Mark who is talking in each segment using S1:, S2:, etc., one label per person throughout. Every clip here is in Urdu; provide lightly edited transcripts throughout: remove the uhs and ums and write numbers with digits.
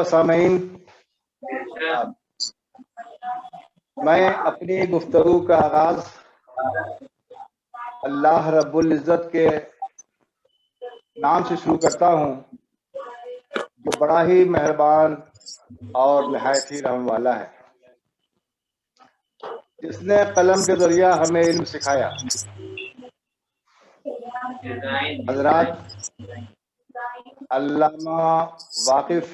S1: سامعین، میں اپنی گفتگو کا آغاز اللہ رب العزت کے نام سے شروع کرتا ہوں جو بڑا ہی مہربان اور نہایت ہی رحم والا ہے، جس نے قلم کے ذریعہ ہمیں علم سکھایا۔ حضرات، علامہ واقف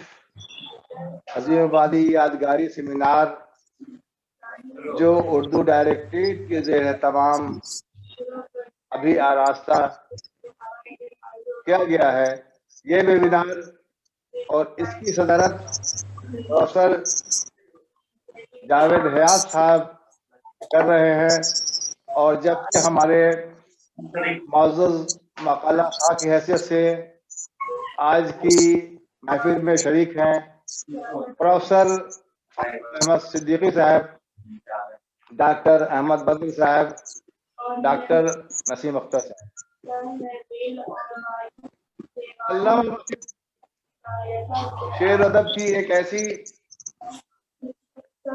S1: عظیم آبادی یادگاری سیمینار جو اردو ڈائریکٹریٹ کے زیر اہتمام ابھی آراستہ کیا گیا ہے، یہ ویبینار اور اس کی صدارت پروفیسر جاوید حیات صاحب کر رہے ہیں، اور جبکہ ہمارے معزز مقالہ خواہ کی حیثیت سے آج کی محفل میں شریک ہیں پروفیسر احمد صدیقی صاحب، ڈاکٹر احمد بدر صاحب، ڈاکٹر نسیم اختر صاحب۔ علامہ شعر ادب کی ایک ایسی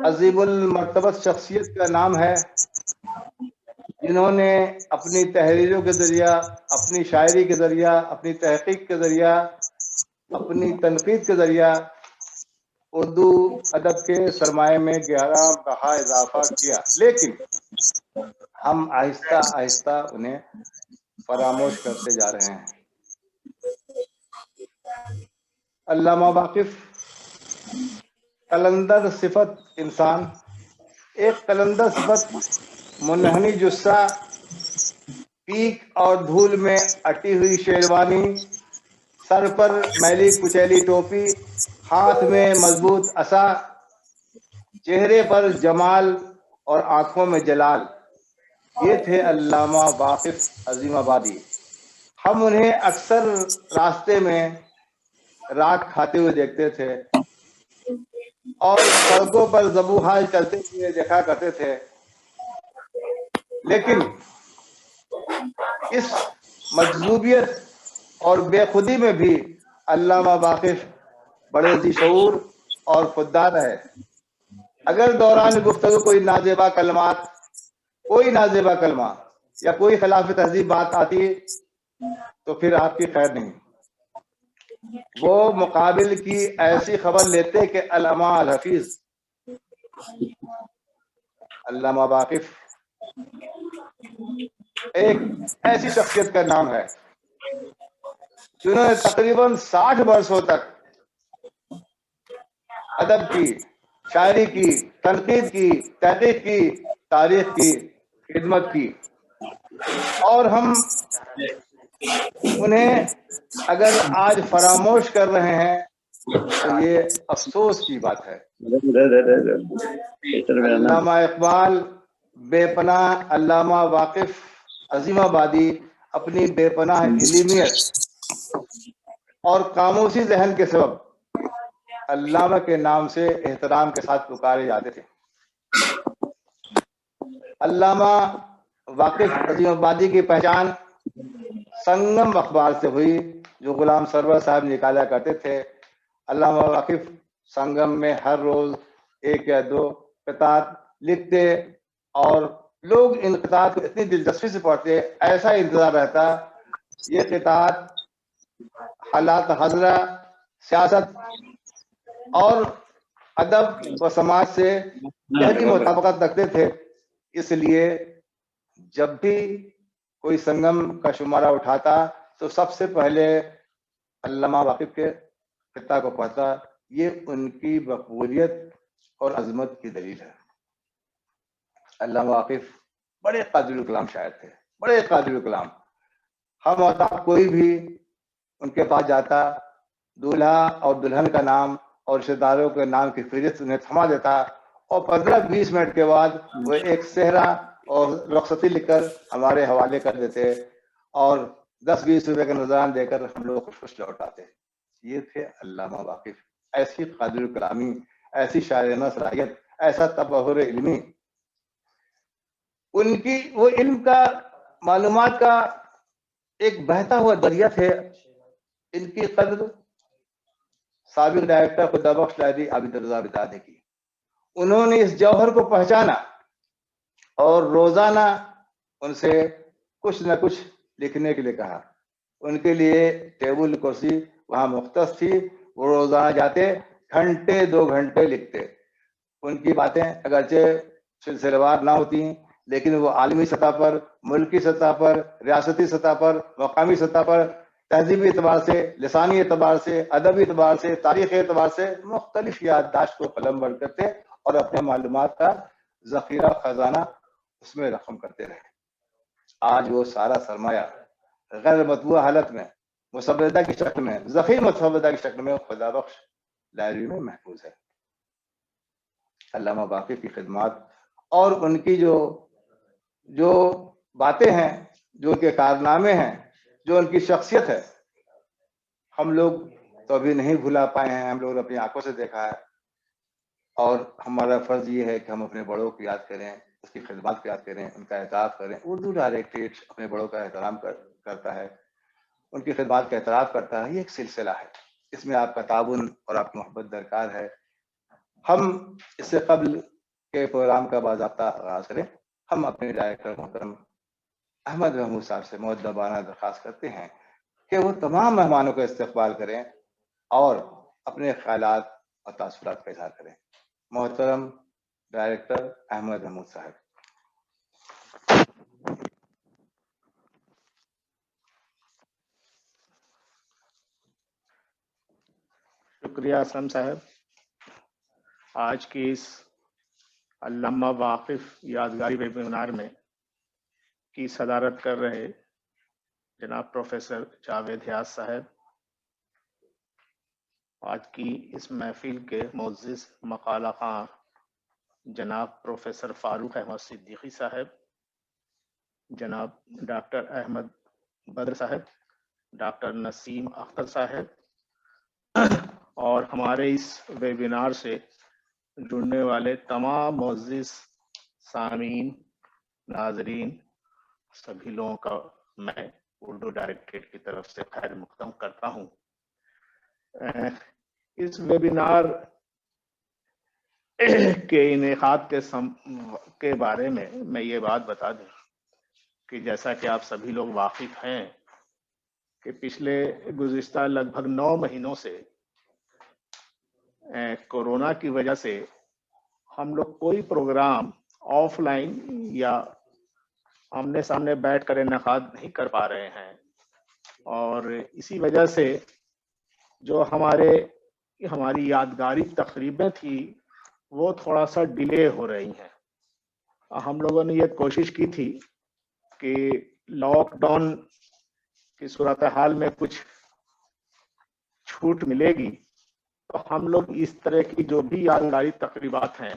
S1: عظیم المرتبت شخصیت کا نام ہے جنہوں نے اپنی تحریروں کے ذریعہ، اپنی شاعری کے ذریعہ، اپنی تحقیق کے ذریعہ، اپنی تنقید کے ذریعہ اردو ادب کے سرمایہ میں گہرا بہا اضافہ کیا، لیکن ہم آہستہ آہستہ انہیں فراموش کرتے جا رہے ہیں۔ علامہ واقف قلندر صفت انسان، ایک قلندر صفت منحنی جثہ، پیک اور دھول میں اٹی ہوئی شیروانی، سر پر میلی کچیلی ٹوپی، ہاتھ میں مضبوط عصا، چہرے پر جمال اور آنکھوں میں جلال، یہ تھے علامہ واقف عظیم آبادی۔ ہم انہیں اکثر راستے میں راکھ کھاتے ہوئے دیکھتے تھے اور سڑکوں پر ذبح حال چلتے ہوئے دیکھا کرتے تھے، لیکن اس مجذوبیت اور بے خودی میں بھی علامہ واقف بڑے ذی شعور اور خوددار ہے۔ اگر دوران گفتگو کوئی نازیبا کلمہ یا کوئی خلاف تہذیب بات آتی تو پھر آپ کی خیر نہیں، وہ مقابل کی ایسی خبر لیتے کہ علامہ الحفیظ علامہ واقف ایک ایسی شخصیت کا نام ہے جنہوں نے تقریباً 60 برسوں تک ادب کی، شاعری کی، تنقید کی، تحقیق کی، تاریخ کی خدمت کی، اور ہم انہیں اگر آج فراموش کر رہے ہیں تو یہ افسوس کی بات ہے۔ علامہ اقبال بے پناہ علامہ واقف عظیم آبادی اپنی بے پناہ علمیت اور خاموشی ذہن کے سبب علامہ کے نام سے احترام کے ساتھ پکارے جاتے تھے۔ علامہ واقف عظیم آبادی کی پہچان سنگم اخبار سے ہوئی جو غلام سرور صاحب نکالا کرتے تھے۔ علامہ واقف سنگم میں ہر روز 1 یا 2 قطعات لکھتے اور لوگ ان قطعات کو اتنی دلچسپی سے پڑھتے، ایسا انتظار رہتا یہ قطعات حالات حاضرہ، سیاست اور ادب و سماج سے گہری مطابقت رکھتے تھے۔ اس لیے جب بھی کوئی سنگم کا شمارہ اٹھاتا تو سب سے پہلے علامہ واقف کے خطہ کو پڑھتا۔ یہ ان کی مقبولیت اور عظمت کی دلیل ہے۔ علامہ واقف بڑے قادر الکلام شاعر تھے، بڑے قادر الکلام۔ ہم اور کوئی بھی ان کے پاس جاتا، دولہا اور دلہن کا نام اور رشتہ داروں کے نام کی فہرست انہیں تھما دیتا، اور 15-20 منٹ کے بعد وہ ایک صحرا اور رخصتی لکھ کر ہمارے حوالے کر دیتے اور 10-20 روپے کا نذران دے کر ہم لوگ خوش لوٹ آتے۔ یہ تھے علامہ واقف، ایسی قادر الکلامی، ایسی شاعرانہ صلاحیت، ایسا تبحر علمی، ان کی وہ علم کا، معلومات کا ایک بہتا ہوا دریا تھے۔ ان کی قدر سابق ڈائریکٹر خدا بخش لائبریری عابد رضا بتادے کی. انہوں نے اس جوہر کو پہچانا اور روزانہ ان سے کچھ نہ کچھ لکھنے کے لیے کہا. ان کے لیے ٹیبل کرسی وہاں مختص تھی. وہ روزانہ جاتے, گھنٹے 2 گھنٹے لکھتے. ان کی باتیں اگرچہ سلسلہ وار نہ ہوتی ہیں, لیکن وہ عالمی سطح پر, ملکی سطح پر, ریاستی سطح پر, مقامی سطح پر, تہذیبی اعتبار سے, لسانی اعتبار سے, ادبی اعتبار سے, تاریخی اعتبار سے مختلف یادداشت کو قلم بند کرتے اور اپنے معلومات کا ذخیرہ خزانہ اس میں رقم کرتے رہے. آج وہ سارا سرمایہ غیر مطبوع حالت میں, مسودہ کی شکل میں, ذخیر مسودہ کی شکل میں خدا بخش لائبریری میں محفوظ ہے. علامہ واقف کی خدمات اور ان کی جو باتیں ہیں, جو ان کے کارنامے ہیں, جو ان کی شخصیت ہے, ہم لوگ تو ابھی نہیں بھلا پائے ہیں. ہم لوگوں نے اپنی آنکھوں سے دیکھا ہے, اور ہمارا فرض یہ ہے کہ ہم اپنے بڑوں کو یاد کریں, اس کی خدمات کو یاد کریں, ان کا اعتراف کریں. اردو ڈائریکٹریٹ اپنے بڑوں کا احترام کرتا ہے, ان کی خدمات کا اعتراف کرتا ہے. یہ ایک سلسلہ ہے, اس میں آپ کا تعاون اور آپ کی محبت درکار ہے. ہم اس سے قبل کے پروگرام کا باضابطہ آغاز کریں. ہم اپنے ڈائریکٹر محترم احمد محمود صاحب سے مؤدبانہ درخواست کرتے ہیں کہ وہ تمام مہمانوں کا استقبال کریں اور اپنے خیالات اور تاثرات کا اظہار کریں. محترم ڈائریکٹر احمد محمود صاحب.
S2: شکریہ اسلم صاحب. آج کی اس علامہ واقف یادگاری ویبینار میں کی صدارت کر رہے جناب پروفیسر جاوید حیات صاحب, آج کی اس محفل کے معزز مقالہ خواں جناب پروفیسر فاروق احمد صدیقی صاحب, جناب ڈاکٹر احمد بدر صاحب, ڈاکٹر نسیم اختر صاحب, اور ہمارے اس ویبینار سے جڑنے والے تمام معزز سامعین, ناظرین, سبھی لوگوں کا میں اردو ڈائریکٹریٹ کی طرف سے خیر مقدم کرتا ہوں. اس ویبینار کے انعقاد کے بارے میں یہ بات بتا دوں کہ جیسا کہ آپ سبھی لوگ واقف ہیں کہ پچھلے گزشتہ لگ بھگ 9 مہینوں سے کورونا کی وجہ سے ہم لوگ کوئی پروگرام آف لائن یا آمنے سامنے بیٹھ کر انعقاد نہیں کر پا رہے ہیں, اور اسی وجہ سے جو ہماری یادگاری تقریبیں تھی وہ تھوڑا سا ڈیلے ہو رہی ہیں. ہم لوگوں نے یہ کوشش کی تھی کہ لاک ڈاؤن کی صورتحال میں کچھ چھوٹ ملے گی تو ہم لوگ اس طرح کی جو بھی یادگاری تقریبات ہیں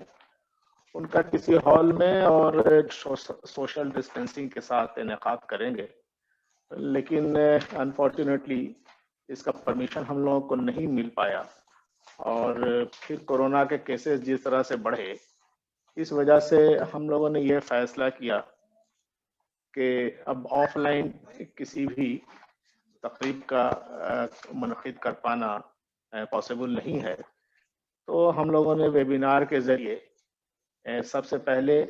S2: ان کا کسی ہال میں اور سوشل ڈسٹینسنگ کے ساتھ انعقاد کریں گے. لیکن انفارچونیٹلی اس کا پرمیشن ہم لوگوں کو نہیں مل پایا, اور پھر کورونا کے کیسز جس طرح سے بڑھے, اس وجہ سے ہم لوگوں نے یہ فیصلہ کیا کہ اب آف لائن کسی بھی تقریب کا منعقد کر پانا پاسبل نہیں ہے. تو ہم لوگوں نے ویبینار کے ذریعے سب سے پہلے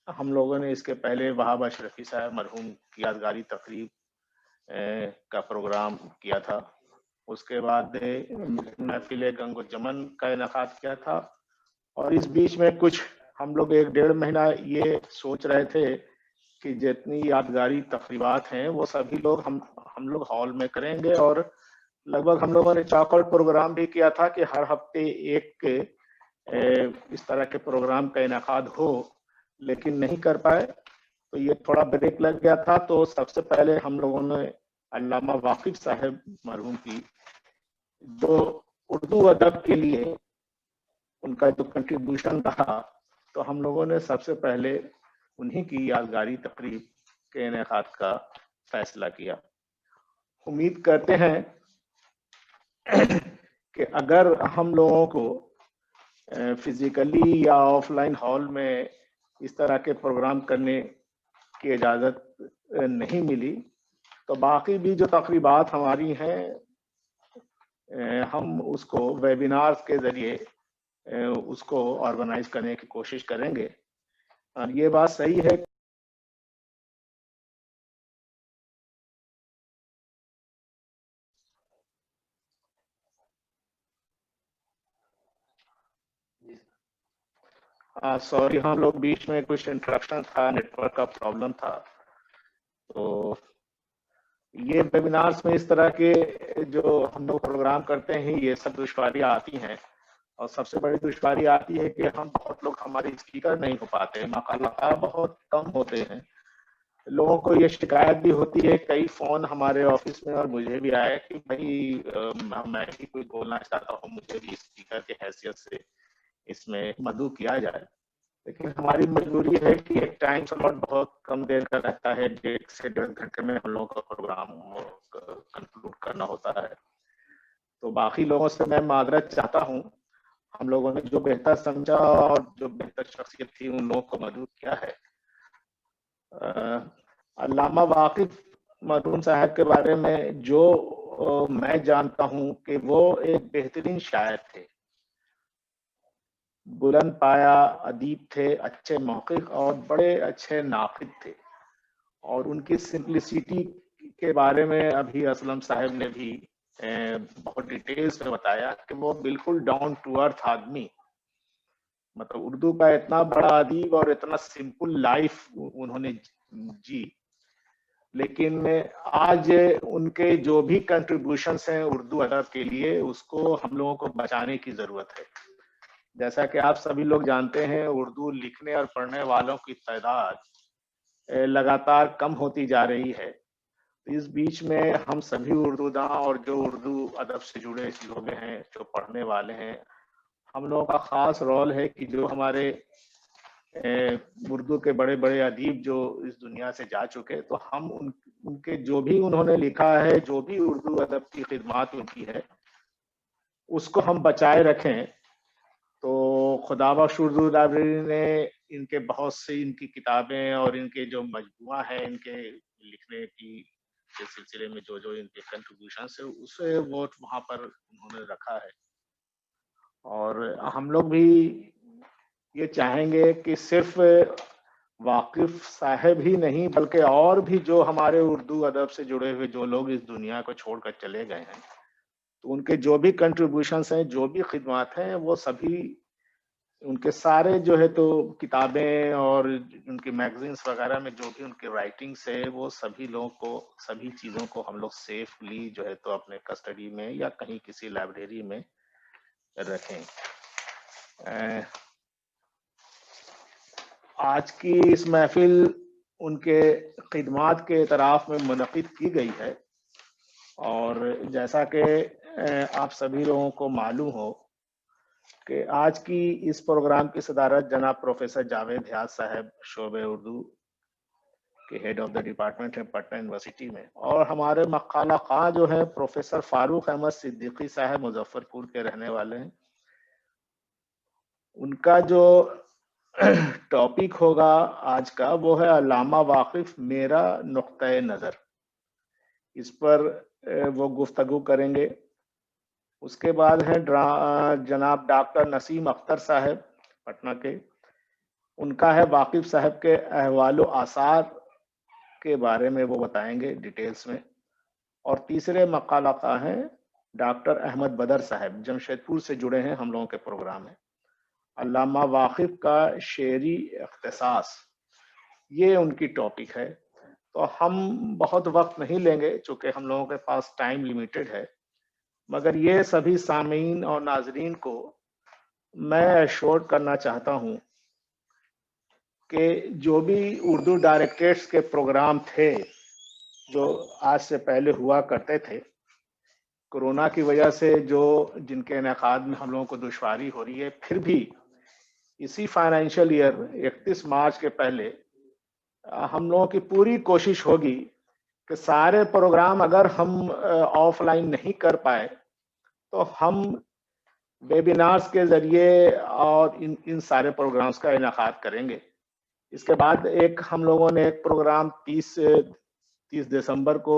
S2: ہم لوگوں نے اس کے پہلے وہاب اشرفی صاحب مرحوم کی یادگاری تقریب کا پروگرام کیا تھا. اس کے بعد محفل گنگ و جمن کا انعقاد کیا تھا, اور اس بیچ میں کچھ ہم لوگ 1-1.5 مہینہ یہ سوچ رہے تھے کہ جتنی یادگاری تقریبات ہیں وہ سبھی لوگ ہم لوگ ہال میں کریں گے, اور لگ بھگ ہم لوگوں نے چاک آؤٹ پروگرام بھی کیا تھا کہ ہر ہفتے ایک اس طرح کے پروگرام کا انعقاد ہو, لیکن نہیں کر پائے. تو یہ تھوڑا بریک لگ گیا تھا. تو سب سے پہلے ہم لوگوں نے علامہ واقف صاحب مرحوم کی جو اردو ادب کے لیے ان کا جو کنٹریبیوشن رہا, تو ہم لوگوں نے سب سے پہلے انہی کی یادگاری تقریب کے انعقاد کا فیصلہ کیا. امید کرتے ہیں کہ اگر ہم لوگوں کو فزیکلی یا آف لائن ہال میں اس طرح کے پروگرام کرنے کی اجازت نہیں ملی تو باقی بھی جو تقریبات ہماری ہیں ہم اس کو ویبینارز کے ذریعے اس کو آرگنائز کرنے کی کوشش کریں گے. اور یہ بات صحیح ہے سوری ہم لوگ بیچ میں کچھ انٹرپشن تھا, نیٹ ورک کا پرابلم تھا. تو یہ ویبینارز میں اس طرح کے جو ہم لوگ پروگرام کرتے ہیں یہ سب دشواریاں آتی ہیں, اور سب سے بڑی دشواری آتی ہے کہ ہم بہت لوگ ہمارے اسپیکر نہیں ہو پاتے, مقالہ بہت کم ہوتے ہیں. لوگوں کو یہ شکایت بھی ہوتی ہے, کئی فون ہمارے آفس میں اور مجھے بھی آیا کہ بھائی میں بھی کوئی بولنا چاہتا ہوں, مجھے بھی اسپیکر کی حیثیت سے اس میں مدعو کیا جائے. لیکن ہماری مجبوری ہے کہ ایک ٹائم سلاٹ بہت کم دیر کا رہتا ہے, 1.5 سے 1.5 گھنٹے میں ہم لوگوں کا پروگرام کنکلوڈ کرنا ہوتا ہے. تو باقی لوگوں سے میں معذرت چاہتا ہوں, ہم لوگوں نے جو بہتر سمجھا اور جو بہتر شخصیت تھی ان لوگوں کو مدعو کیا ہے. علامہ واقف مدون صاحب کے بارے میں جو میں جانتا ہوں کہ وہ ایک بہترین شاعر تھے, بلند پایا ادیب تھے, اچھے موقف اور بڑے اچھے ناقد تھے. اور ان کی سمپلسٹی کے بارے میں ابھی اسلم صاحب نے بھی بہت ڈیٹیلز میں بتایا کہ وہ بالکل ڈاؤن ٹو ارتھ آدمی, مطلب اردو کا اتنا بڑا ادیب اور اتنا سمپل لائف انہوں نے جی. لیکن آج ان کے جو بھی کنٹریبیوشنس ہیں اردو ادب کے لیے, اس کو ہم لوگوں کو بچانے کی ضرورت ہے. جیسا کہ آپ سبھی لوگ جانتے ہیں, اردو لکھنے اور پڑھنے والوں کی تعداد لگاتار کم ہوتی جا رہی ہے. اس بیچ میں ہم سبھی اردو داں اور جو اردو ادب سے جڑے لوگ ہیں, جو پڑھنے والے ہیں, ہم لوگوں کا خاص رول ہے کہ جو ہمارے اردو کے بڑے بڑے ادیب جو اس دنیا سے جا چکے, تو ہم ان کے جو بھی انہوں نے لکھا ہے, جو بھی اردو ادب کی خدمات ان کی ہے, اس کو ہم بچائے رکھیں. تو خدا بخش اردو لائبریری نے ان کے بہت سی ان کی کتابیں اور ان کے جو مجموعہ ہے ان کے لکھنے کی کے سلسلے میں جو ان کے کنٹریبیوشنس ہے, اسے وہ وہاں پر انہوں نے رکھا ہے. اور ہم لوگ بھی یہ چاہیں گے کہ صرف واقف صاحب ہی نہیں بلکہ اور بھی جو ہمارے اردو ادب سے جڑے ہوئے جو لوگ اس دنیا کو چھوڑ کر چلے گئے ہیں, تو ان کے جو بھی کنٹریبیوشنس ہیں, جو بھی خدمات ہیں, وہ سبھی ان کے سارے جو ہے تو کتابیں اور ان کی میگزینس وغیرہ میں جو بھی ان کی رائٹنگس ہے, وہ سبھی لوگوں کو, سبھی چیزوں کو ہم لوگ سیفلی جو ہے تو اپنے کسٹڈی میں یا کہیں کسی لائبریری میں رکھیں. آج کی اس محفل ان کے خدمات کے اعتراف میں منعقد کی گئی ہے, اور جیسا کہ آپ سبھی لوگوں کو معلوم ہو کہ آج کی اس پروگرام کی صدارت جناب پروفیسر جاوید حیات صاحب, شعبہ اردو کے ہیڈ آف دا ڈپارٹمنٹ ہے پٹنہ یونیورسٹی میں, اور ہمارے مقالہ خواں جو ہے پروفیسر فاروق احمد صدیقی صاحب مظفر پور کے رہنے والے ہیں. ان کا جو ٹاپک ہوگا آج کا وہ ہے علامہ واقف میرا نقطۂ نظر, اس پر وہ گفتگو کریں گے. اس کے بعد ہیں جناب ڈاکٹر نسیم اختر صاحب پٹنہ کے, ان کا ہے واقف صاحب کے احوال و آثار کے بارے میں وہ بتائیں گے ڈیٹیلز میں. اور تیسرے مقالہ خواں ہیں ڈاکٹر احمد بدر صاحب, جمشید پور سے جڑے ہیں ہم لوگوں کے پروگرام میں. علامہ واقف کا شعری اختصاص, یہ ان کی ٹاپک ہے. تو ہم بہت وقت نہیں لیں گے چونکہ ہم لوگوں کے پاس ٹائم لیمیٹڈ ہے, مگر یہ سبھی سامعین اور ناظرین کو میں ایشور کرنا چاہتا ہوں کہ جو بھی اردو ڈائریکٹریٹس کے پروگرام تھے جو آج سے پہلے ہوا کرتے تھے, کورونا کی وجہ سے جن کے انعقاد میں ہم لوگوں کو دشواری ہو رہی ہے, پھر بھی اسی فائنینشیل ایئر 31 مارچ کے پہلے ہم لوگوں کی پوری کوشش ہوگی کہ سارے پروگرام اگر ہم آف لائن نہیں کر پائے تو ہم ویبینارز کے ذریعے اور ان سارے پروگرامز کا انعقاد کریں گے. اس کے بعد ایک ہم لوگوں نے ایک پروگرام 30 دسمبر کو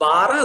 S3: 12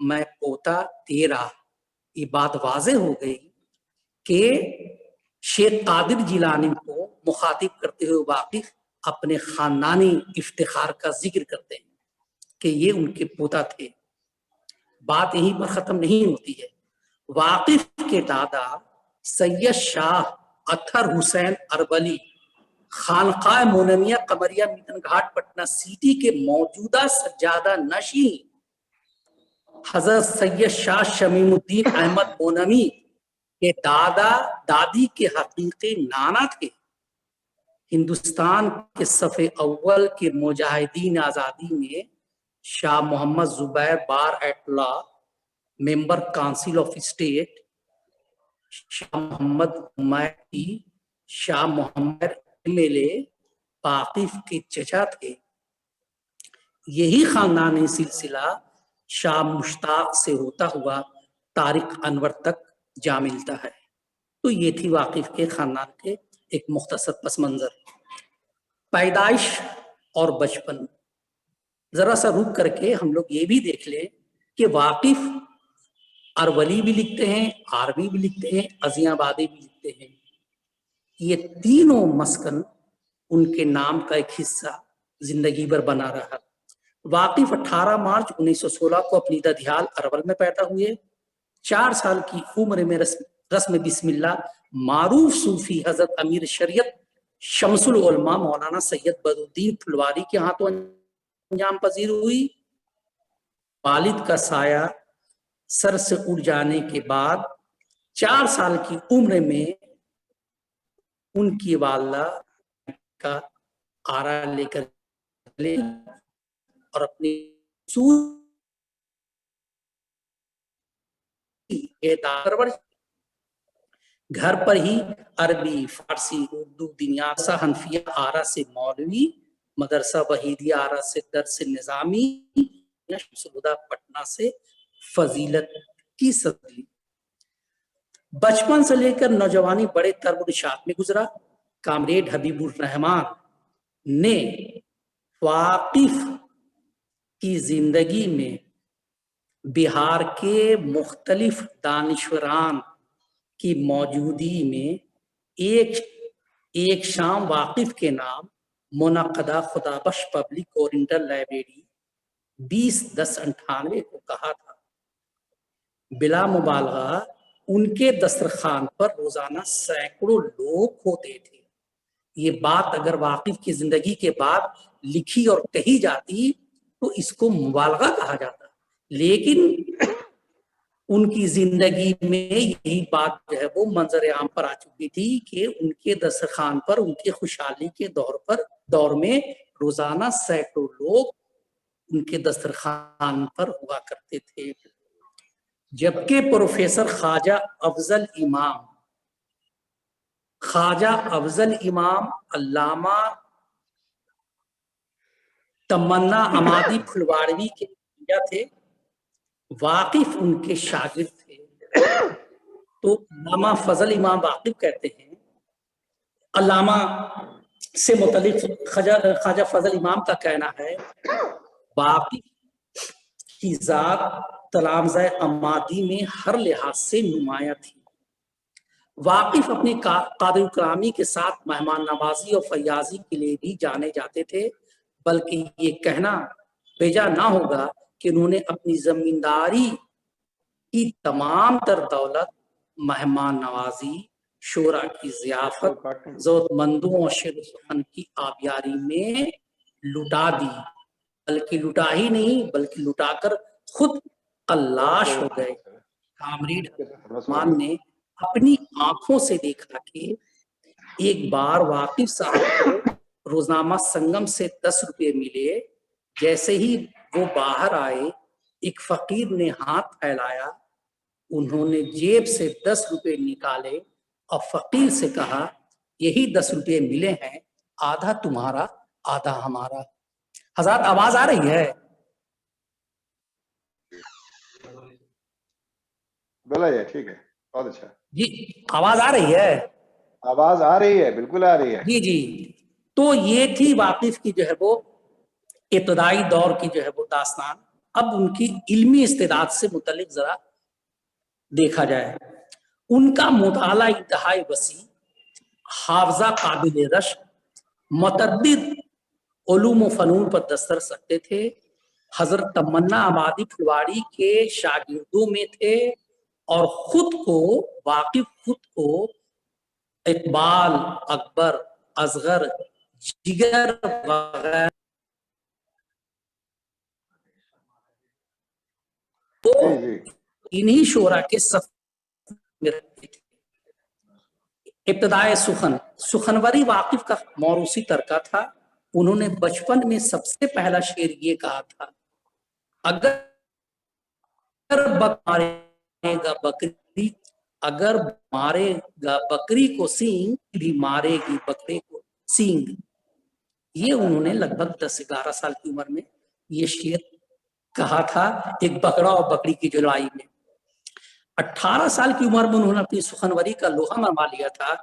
S3: میں پوتا تیرا. یہ بات واضح ہو گئی کہ شیخ قادر جیلانی کو مخاطب کرتے ہوئے واقف اپنے خاندانی افتخار کا ذکر کرتے ہیں کہ یہ ان کے پوتا تھے. بات یہیں پر ختم نہیں ہوتی ہے. واقف کے دادا سید شاہ اطہر حسین اربلی خانقاہ مونمیہ قمریہ میتن گھاٹ پٹنہ سٹی کے موجودہ سجادہ نشین حضرت سید شاہ شمیم الدین احمد مونمی کے دادا دادی کے حقیقی نانا تھے. ہندوستان کے صف اول کے مجاہدین آزادی میں Shah Mohammad Zubair bar at law member council of state, Shah Mohammad حمایتی شاہ محمد MLA واقف کے چچا تھے. یہی خاندانی سلسلہ شاہ مشتاق سے ہوتا ہوا طارق انور تک جا ملتا ہے. تو یہ تھی واقف کے خاندان کے ایک مختصر پس منظر. پیدائش اور بچپن ذرا سا رک کر کے ہم لوگ یہ بھی دیکھ لیں کہ واقف ارولی بھی لکھتے ہیں، عربی بھی لکھتے ہیں، عزیاں آبادی بھی لکھتے ہیں. یہ تینوں مسکن ان کے نام کا ایک حصہ زندگی بھر بنا رہا. واقف 18 مارچ 1916 کو اپنی ددھیال ارول میں پیدا ہوئے. 4 سال کی عمر میں رسم بسم اللہ معروف صوفی حضرت امیر شریعت شمس العلماء مولانا سید بدرالدین پھلواری کے ہاتھوں انجام پذیر ہوئی. والد کا سایہ سر سے اڑ جانے کے بعد 4 سال کی عمر میں ان کی والدہ کا آرا لے کر اور اپنی گھر پر ہی عربی، فارسی، اردو، دنیاسا حنفیہ آرا سے مولوی، مدرسہ وحیدیہ آرا سے درس نظامی، شمس الہدیٰ پٹنہ سے فضیلت کی صدی. بچپن سے لے کر نوجوانی بڑے ترب و نشاط میں گزرا. کامریڈ حبیب الرحمان نے واقف کی زندگی میں بہار کے مختلف دانشوران کی موجودگی میں ایک شام واقف کے نام منعقدہ خدا بخش پبلک اورینٹل لائبریری 20/10/98 کو کہا تھا. بلا مبالغہ ان کے دسترخوان پر روزانہ سینکڑوں لوگ ہوتے تھے. یہ بات اگر واقف کی زندگی کے بعد لکھی اور کہی جاتی تو اس کو مبالغہ کہا جاتا، لیکن ان کی زندگی میں یہی بات جو ہے وہ منظر عام پر آ چکی تھی کہ ان کے دسترخوان پر ان کی خوشحالی کے دور میں روزانہ سینکڑوں لوگ ان کے دسترخوان پر ہوا کرتے تھے. جبکہ پروفیسر خواجہ افضل امام علامہ تمنا عمادی پھلواروی کے تھے، واقف ان کے شاگرد تھے. تو علامہ فضل امام واقف کہتے ہیں، علامہ سے متعلق خواجہ فضل امام کا کہنا ہے واقف کی ذات تلامذہ عمادی میں ہر لحاظ سے نمایاں تھی. واقف اپنی قادر کرامی کے ساتھ مہمان نوازی اور فیاضی کے لیے بھی جانے جاتے تھے، بلکہ یہ کہنا بیجا نہ ہوگا کہ انہوں نے اپنی زمینداری کی تمام تر دولت مہمان نوازی، شورا کی ضیافت، ضرورت مندوں اور شعر و سخن کی آبیاری میں لٹا دی. بلکہ لٹا ہی نہیں بلکہ لٹا کر خود قلاش ہو گئے. کامریڈ رحمان نے اپنی آنکھوں سے دیکھا کہ ایک بار واقف صاحب کو روزنامہ سنگم سے 10 روپے ملے. جیسے ہی وہ باہر آئے ایک فقیر نے ہاتھ پھیلایا، انہوں نے جیب سے 10 روپے نکالے اور فقیر سے کہا یہی 10 روپے ملے ہیں، آدھا تمہارا آدھا ہمارا. حضرات آواز آ رہی ہے؟
S1: بولا ٹھیک ہے، بہت اچھا
S3: جی آواز آ رہی ہے؟
S1: آواز آ رہی ہے، بالکل آ رہی ہے.
S3: جی. تو یہ تھی واقف کی جو ہے وہ ابتدائی دور کی جو ہے وہ داستان. اب ان کی علمی استعداد سے متعلق ذرا دیکھا جائے. ان کا مطالعہ انتہائی وسیع، حافظہ قابل رشک، متعدد علوم و فنون پر دسترس رکھتے تھے. حضرت تمنا آبادی پھلواڑی کے شاگردوں میں تھے اور خود کو اقبال، اکبر، اصغر، جگر وغیرہ تو انہی شعراء کے صف میں رکھتے تھے. ابتدائے سخنوری واقف کا موروثی ترکہ تھا. انہوں نے بچپن میں سب سے پہلا شعر یہ کہا تھا: اگر مارے گا بکری کو سینگ بھی مارے گی بکرے کو سینگ. یہ انہوں نے لگ بھگ 10-11 سال کی عمر میں یہ شعر کہا تھا ایک بکرا اور بکری کی جدائی میں. 18 سال کی عمر میں انہوں نے اپنی سخنوری کا لوہا منوا لیا تھا.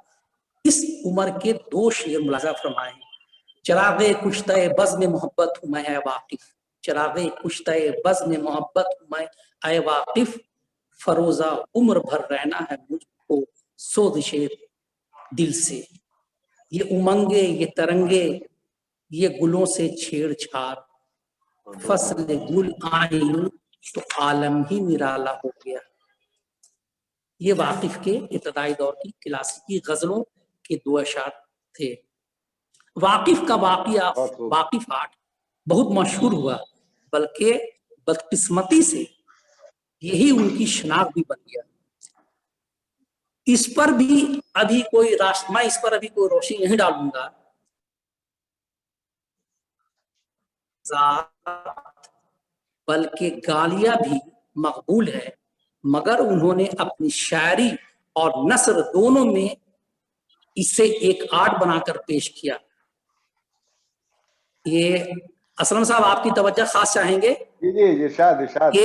S3: اس عمر کے 2 شعر ملاحظہ فرمائے: چراغ کشتہ بزم محبت ہوں میں اے واقف، چراغ کشتہ بزم محبت ہوں میں اے واقف، فروزہ عمر بھر رہنا ہے مجھ کو سوزش دل سے. یہ امنگے، یہ ترنگے، یہ گلوں سے چھیڑ چھاڑ، فصل گل آئیں تو عالم ہی نرالا ہو گیا. یہ واقف کے ابتدائی دور کی کلاسیکی غزلوں کے 2 اشعار تھے. واقف کا واقعہ واقف آرٹ بہت مشہور ہوا، بلکہ بدقسمتی سے یہی ان کی شناخت بھی بن گیا. اس پر بھی ابھی کوئی روشنی نہیں ڈالوں گا. بلکہ گالیاں بھی مقبول ہے، مگر انہوں نے اپنی شاعری اور نثر دونوں میں اسے ایک آرٹ بنا کر پیش کیا. یہ اسلم صاحب آپ کی توجہ خاص چاہیں گے کہ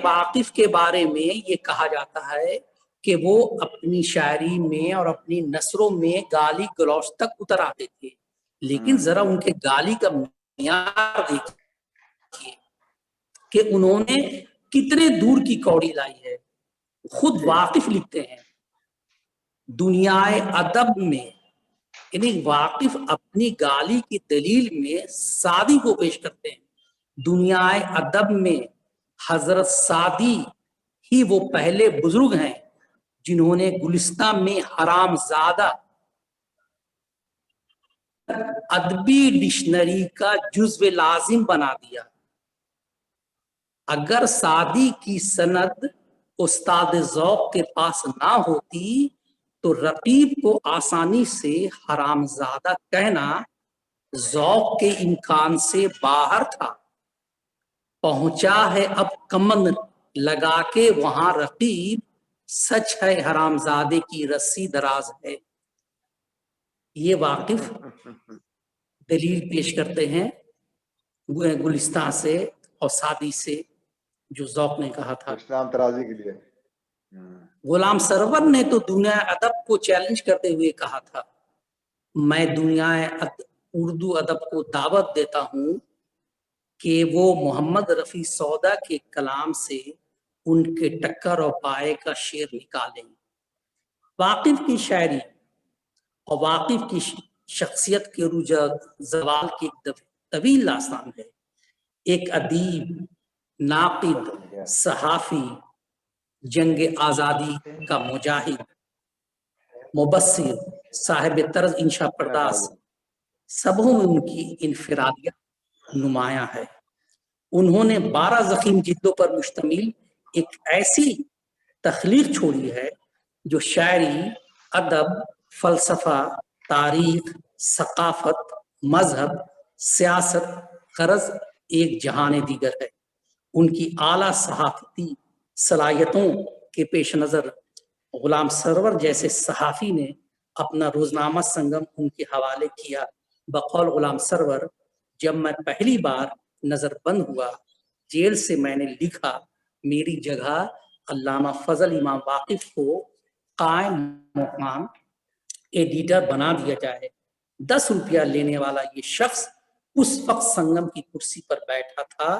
S3: واقف کے بارے میں یہ کہا جاتا ہے کہ وہ اپنی شاعری میں اور اپنی نثروں میں گالی گلوچ تک اتر آتے تھے. لیکن ذرا ان کے گالی کا معیار دیکھیے کہ انہوں نے کتنے دور کی کوڑی لائی ہے. خود واقف لکھتے ہیں دنیا ادب میں، یعنی واقف اپنی گالی کی دلیل میں سعدی کو پیش کرتے ہیں. دنیا ادب میں حضرت سعدی ہی وہ پہلے بزرگ ہیں جنہوں نے گلستان میں حرام زادہ ادبی ڈکشنری کا جزو لازم بنا دیا. اگر سعدی کی سند استاد ذوق کے پاس نہ ہوتی تو رقیب کو آسانی سے حرام زادہ کہنا ذوق کے امکان سے باہر تھا. پہنچا ہے اب کمند لگا کے وہاں رقیب، سچ ہے حرام زادے کی رسی دراز ہے. یہ واقف دلیل پیش کرتے ہیں گلستان سے اور سعدی سے جو ذوق نے کہا تھا.
S1: اسلام ترازی کے لیے
S3: غلام سرور نے تو دنیا ادب کو چیلنج کرتے ہوئے کہا تھا: میں دنیا اردو ادب کو دعوت دیتا ہوں کہ وہ محمد رفیع سودا کے کلام سے ان کے ٹکر اور پائے کا شعر نکالیں. واقف کی شاعری اور واقف کی شخصیت کے زوال کی طویل داستان ہے. ایک ادیب، ناقد، صحافی، جنگ آزادی کا مجاہد، مبصر، صاحب طرز انشا پرداز، سبوں میں ان کی انفرادیت نمایاں ہے. انہوں نے 12 ضخیم جلدوں پر مشتمل ایک ایسی تخلیق چھوڑی ہے جو شاعری، ادب، فلسفہ، تاریخ، ثقافت، مذہب، سیاست، غرض ایک جہان دیگر ہے. ان کی اعلیٰ صحافتی صلاحیتوں کے پیش نظر غلام سرور جیسے صحافی نے اپنا روزنامہ سنگم ان کے حوالے کیا. بقول غلام سرور، جب میں پہلی بار نظر بند ہوا جیل سے میں نے لکھا میری جگہ علامہ فضل امام واقف کو قائم مقام ایڈیٹر بنا دیا جائے. 10 روپیہ لینے والا یہ شخص اس وقت سنگم کی کرسی پر بیٹھا تھا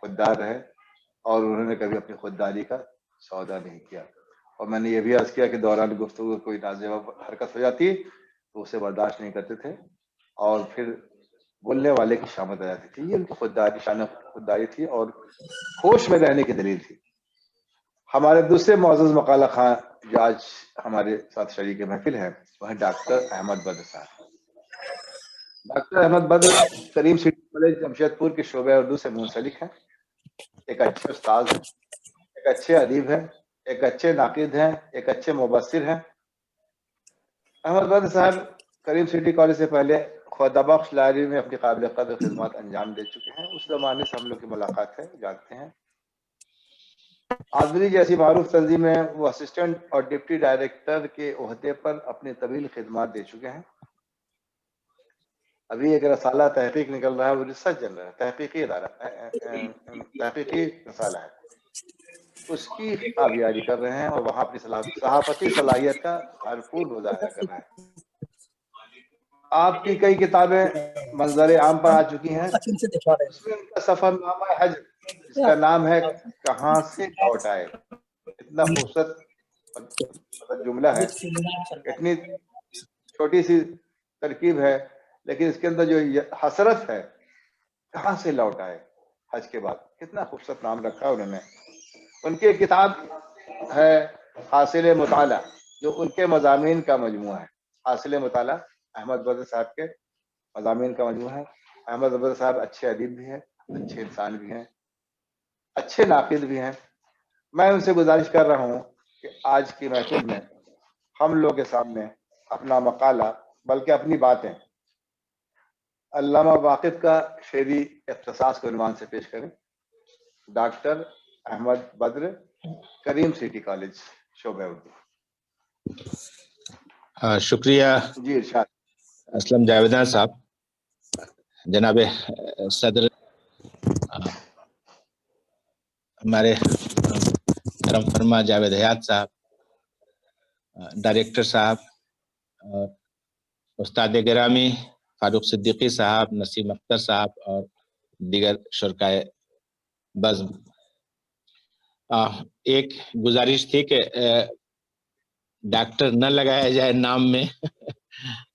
S1: خوددار رہے اور انہوں نے کبھی اپنی خودداری کا سودا نہیں کیا. اور میں نے یہ بھی عرض کیا کہ دوران گفتگو کوئی نازیبا حرکت ہو جاتی تو اسے برداشت نہیں کرتے تھے اور پھر بولنے والے کی شامت آ جاتی تھی. یہ ان کی خودداری، شان خودداری تھی اور ہوش میں رہنے کی دلیل تھی. ہمارے دوسرے معزز مقالہ خواں جو آج ہمارے ساتھ شریک محفل ہیں وہ ہیں ڈاکٹر احمد بدر صاحب. ڈاکٹر احمد بدر کریم سٹی کالج جمشید پور کے شعبہ اردو سے منسلک ہیں. ایک اچھے استاد ہیں، ایک اچھے ادیب ہیں، ایک اچھے ناقد ہیں، ایک اچھے مبصر ہیں. احمد بدر صاحب کریم سٹی کالج سے پہلے خدا بخش لائبریری میں اپنی قابل قدر خدمات انجام دے چکے ہیں. اس زمانے سے ہم لوگ کی ملاقات ہے، جانتے ہیں. آزری جیسی معروف تنظیم میں وہ اسسٹنٹ اور ڈپٹی ڈائریکٹر کے عہدے پر اپنی طویل خدمات دے چکے ہیں. ابھی ایک رسالہ تحقیق نکل رہا ہے، وہ ریسرچ چل رہا ہے، تحقیقی ادارہ، تحقیقی رسالہ ہے، اس کی آبیاری کر رہے ہیں اور وہاں اپنی صحافتی صلاحیت کا بھرپور مظاہرہ کر رہے ہیں. آپ کی کئی کتابیں منظر عام پر آ چکی ہیں. اس میں ان کا سفر نامہ حج، جس کا نام ہے کہاں سے لوٹ آئے. اتنا خوبصورت جملہ ہے، اتنی چھوٹی سی ترکیب ہے، لیکن اس کے اندر جو حسرت ہے، کہاں سے لوٹ آئے حج کے بعد. کتنا خوبصورت نام رکھا ہے انہوں نے. ان کی کتاب ہے حاصل مطالعہ، جو ان کے مضامین کا مجموعہ ہے. حاصل مطالعہ احمد بدر صاحب کے مضامین کا مجموعہ ہے. احمد بدر صاحب اچھے ادیب بھی ہیں، اچھے انسان بھی ہیں، اچھے ناقد بھی ہیں. میں ان سے گزارش کر رہا ہوں کہ آج کی محفل میں ہم لوگ کے سامنے اپنا مقالہ بلکہ اپنی باتیں علامہ واقف کا شعری اختصاص کو عنوان سے پیش کریں. ڈاکٹر احمد بدر، کریم سٹی کالج، شعبہ اردو.
S4: شکریہ
S1: جی ارشاد.
S4: اسلم جاویدان صاحب. جناب صدر ہمارے کرم فرما جاوید حیات صاحب، ڈائریکٹر صاحب، استاد گرامی فاروق صدیقی صاحب، نسیم اختر صاحب اور دیگر شرکائے بزم، ایک گزارش تھی کہ ڈاکٹر نہ لگایا جائے نام میں.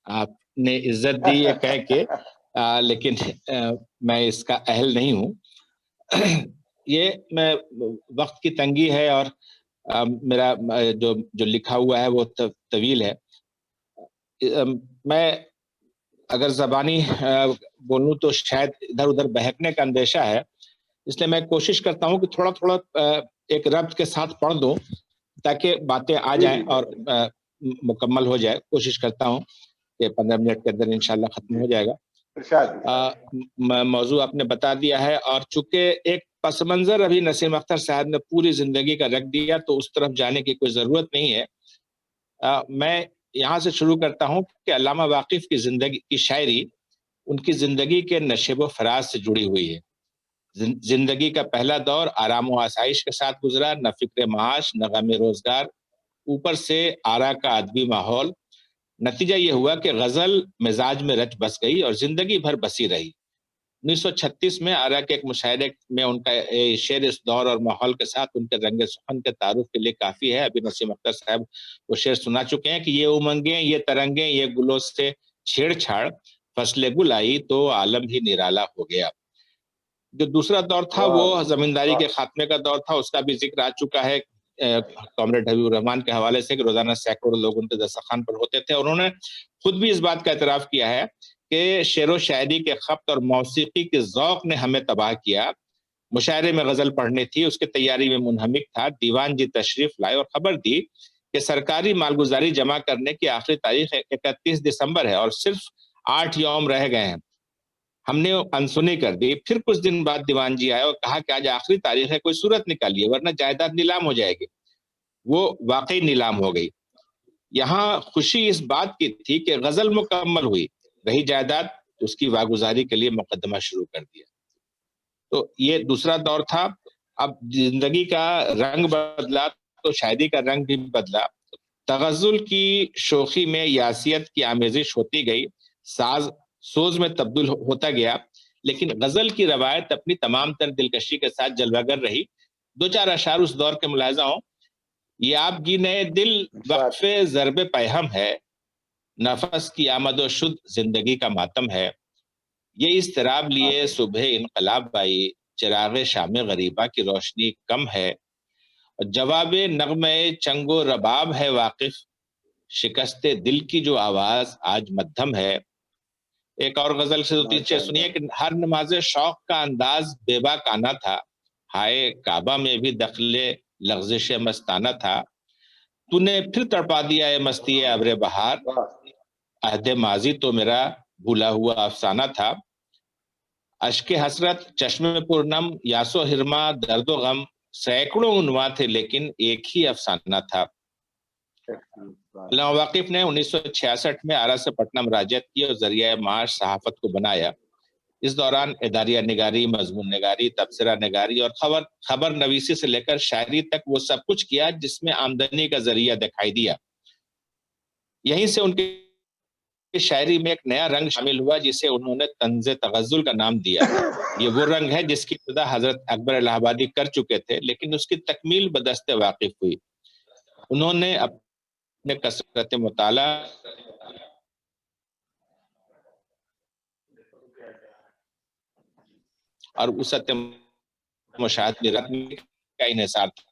S4: آپ نے عزت دی یہ کہہ کے، لیکن میں اس کا اہل نہیں ہوں. یہ میں وقت کی تنگی ہے اور میرا جو لکھا ہوا ہے وہ طویل ہے. میں اگر زبانی بولوں تو شاید ادھر ادھر بہکنے کا اندیشہ ہے، اس لیے میں کوشش کرتا ہوں کہ تھوڑا تھوڑا ایک ربط کے ساتھ پڑھ دوں تاکہ باتیں آ جائیں اور مکمل ہو جائے. کوشش کرتا ہوں کہ 15 منٹ کے اندر انشاءاللہ ختم ہو جائے گا. موضوع آپ نے بتا دیا ہے، اور چونکہ ایک پس منظر ابھی نسیم اختر صاحب نے پوری زندگی کا رکھ دیا تو اس طرف جانے کی کوئی ضرورت نہیں ہے. میں یہاں سے شروع کرتا ہوں کہ علامہ واقف کی زندگی کی شاعری ان کی زندگی کے نشیب و فراز سے جڑی ہوئی ہے. زندگی کا پہلا دور آرام و آسائش کے ساتھ گزرا، نہ فکر معاش نہ غم روزگار، اوپر سے آرا کا ادبی ماحول. نتیجہ یہ ہوا کہ غزل مزاج میں رچ بس گئی اور زندگی بھر بسی رہی. 1936 میں آرا کے ایک مشاعرے میں ان کا شعر اس دور اور ماحول کے ساتھ ان کے رنگ سخن کے تعارف کے لیے کافی ہے. ابھی نسیم اختر صاحب وہ شعر سنا چکے ہیں کہ یہ امنگیں، یہ ترنگیں، یہ گلوں سے چھیڑ چھاڑ، فصل گل آئی تو عالم ہی نرالا ہو گیا. جو دوسرا دور تھا وہ زمینداری کے خاتمے کا دور تھا، اس کا بھی ذکر آ چکا ہے کامریڈ حبیب الرحمان کے حوالے سے کہ روزانہ سینکڑوں لوگ ان کے دسترخوان پر ہوتے تھے. اور انہوں نے خود بھی اس بات کا اعتراف کیا ہے کہ شعر و شاعری کے خبط اور موسیقی کے ذوق نے ہمیں تباہ کیا. مشاعرے میں غزل پڑھنی تھی، اس کی تیاری میں منہمک تھا. دیوان جی تشریف لائے اور خبر دی کہ سرکاری مالگزاری جمع کرنے کی آخری تاریخ 31 دسمبر ہے اور صرف 8 یوم رہ گئے ہیں. ہم نے انسنی کر دی. پھر کچھ دن بعد دیوان جی آئے اور کہا کہ آج آخری تاریخ ہے، کوئی صورت نکالیے ورنہ جائیداد نیلام ہو جائے گی. وہ واقعی نیلام ہو گئی. یہاں خوشی اس بات کی تھی کہ غزل مکمل ہوئی، رہی جائیداد اس کی واگزاری کے لیے مقدمہ شروع کر دیا. تو یہ دوسرا دور تھا. اب زندگی کا رنگ بدلا تو شاعری کا رنگ بھی بدلا. تغزل کی شوخی میں یاسیت کی آمیزش ہوتی گئی، ساز سوز میں تبدیل ہوتا گیا، لیکن غزل کی روایت اپنی تمام تر دلکشی کے ساتھ جلوہ گر رہی. دو چار اشعار اس دور کے ملاحظہ ہوں. یہ آپ گینے دل وقف ضرب پیہم ہے، نفس کی آمد و شد زندگی کا ماتم ہے. یہ اضطراب لیے صبح انقلاب آئی، چراغ شام غریبہ کی روشنی کم ہے. جواب نغمے چنگ و رباب ہے واقف، شکست دل کی جو آواز آج مدھم ہے. ایک اور غزل سے دو تین چیز سنیے کہ ہر نماز شوق کا انداز بے باک آنا تھا، ہائے کعبہ میں بھی دخل لغزش مستانہ تھا. تو نے پھر تڑپا دیا ہے مستی ابر بہار، عہد ماضی تو میرا بھولا ہوا افسانہ تھا. اشک حسرت چشم پرنم یاس و ہرما درد و غم، سینکڑوں عنواں تھے لیکن ایک ہی افسانہ تھا. علامہ واقف نے 1966 میں آرا سے پٹنہ مراجعت کی اور ذریعہ معاش صحافت کو بنایا. اس دوران اداریہ نگاری، مضمون نگاری، تبصرہ نگاری اور خبر نویسی سے لے کر شاعری تک وہ سب کچھ کیا جس میں آمدنی کا ذریعہ دکھائی دیا. یہیں سے ان کی شاعری میں ایک نیا رنگ شامل ہوا جسے انہوں نے طنز تغزل کا نام دیا. یہ وہ رنگ ہے جس کی ابتدا حضرت اکبر الہ آبادی کر چکے تھے، لیکن اس کی تکمیل بدست واقف ہوئی. انہوں نے اپنے کثرت مطالعہ اور وسعت مشاہدہ کا انحصار تھا.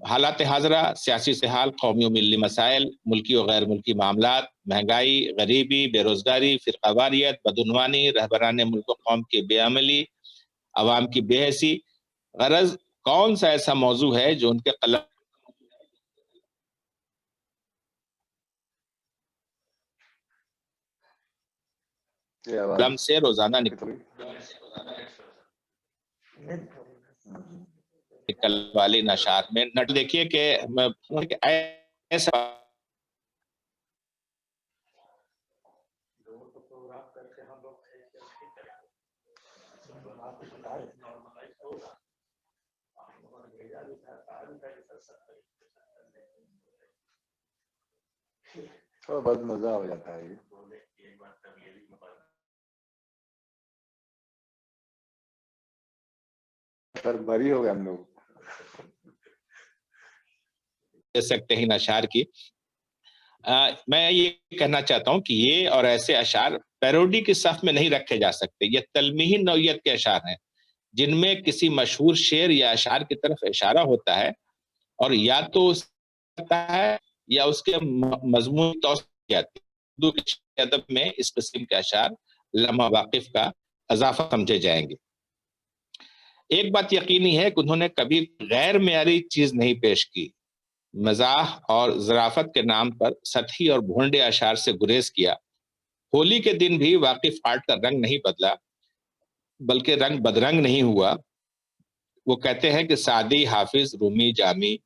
S4: حالات حاضرہ، سیاسی صحال، قومی و ملی مسائل، ملکی و غیر ملکی معاملات، مہنگائی، غریبی، بے روزگاری، فرقہ واریت، بدعنوانی، رہبران ملک و قوم کی بے عملی، عوام کی بے حسی. غرض کون سا ایسا موضوع ہے جو ان کے قلم سے روزانہ نکل والی نشات میں نٹ. دیکھیے کہ ایسا
S1: بہت مزہ ہو جاتا ہے. سر بھری ہو گئے ہم لوگ
S4: دے سکتے ہیں اشعار کی. میں یہ کہنا چاہتا ہوں کہ یہ اور ایسے اشعار پیروڈی کی صف میں نہیں رکھے جا سکتے. یہ تلمیحی نوعیت کے اشعار ہیں جن میں کسی مشہور شعر یا اشعار کی طرف اشارہ ہوتا ہے اور یا تو ہے یا اس کے مضمون توسیع جاتی ہے. اردو کے ادب میں اس قسم کے اشعار علامہ واقف کا اضافہ سمجھے جائیں گے. ایک بات یقینی ہے کہ انہوں نے کبھی غیر معیاری چیز نہیں پیش کی. مزاح اور ظرافت کے نام پر سطحی اور بھونڈے اشعار سے گریز کیا. ہولی کے دن بھی واقف آرٹ کا رنگ نہیں بدلا بلکہ رنگ بدرنگ نہیں ہوا. وہ کہتے ہیں کہ سعدی، حافظ، رومی، جامی،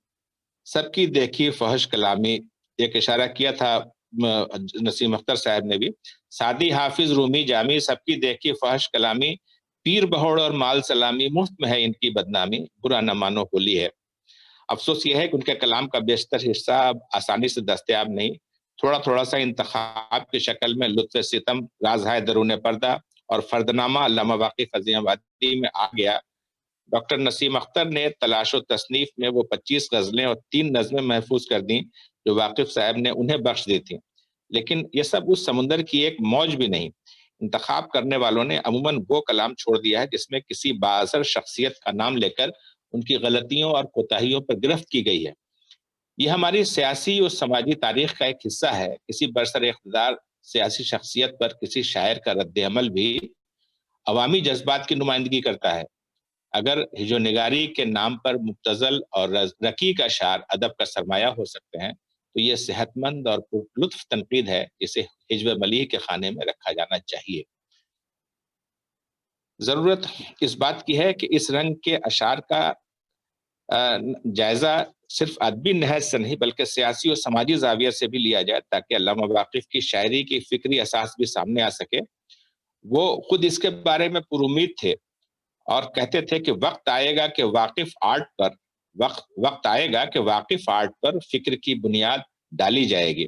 S4: سب کی دیکھی فحش کلامی. ایک اشارہ کیا تھا نسیم اختر صاحب نے بھی. سعدی، حافظ، رومی، جامی، سب کی دیکھی فحش کلامی، پیر بہوڑ اور مال سلامی، مفت میں ہے ان کی بدنامی، برا نہ مانو ہولی ہے. افسوس یہ ہے کہ ان کے کلام کا بیشتر حصہ اب آسانی سے دستیاب نہیں. تھوڑا تھوڑا سا انتخاب کی شکل میں لطف ستم، راز ہے درون پردہ اور فردنامہ علامہ واقف فضیہ آبادی میں آ گیا. ڈاکٹر نسیم اختر نے تلاش و تصنیف میں وہ 25 غزلیں اور 3 نظمیں محفوظ کر دیں جو واقف صاحب نے انہیں بخش دی تھیں. لیکن یہ سب اس سمندر کی ایک موج بھی نہیں. انتخاب کرنے والوں نے عموماً وہ کلام چھوڑ دیا ہے جس میں کسی بااثر شخصیت کا نام لے کر ان کی غلطیوں اور کوتاہیوں پر گرفت کی گئی ہے. یہ ہماری سیاسی اور سماجی تاریخ کا ایک حصہ ہے. کسی برسر اقتدار سیاسی شخصیت پر کسی شاعر کا رد عمل بھی عوامی جذبات کی نمائندگی کرتا ہے. اگر ہجو نگاری کے نام پر مبتذل اور رقیق اشعار ادب کا سرمایہ ہو سکتے ہیں تو یہ صحت مند اور لطف تنقید ہے جسے ہجو ملیح کے خانے میں رکھا جانا چاہیے. ضرورت اس بات کی ہے کہ اس رنگ کے اشعار کا جائزہ صرف ادبی نہج سے نہیں بلکہ سیاسی اور سماجی زاویہ سے بھی لیا جائے تاکہ علامہ واقف کی شاعری کی فکری اساس بھی سامنے آ سکے. وہ خود اس کے بارے میں پر امید تھے اور کہتے تھے کہ وقت آئے گا کہ واقف آرٹ پر فکر کی بنیاد ڈالی جائے گی.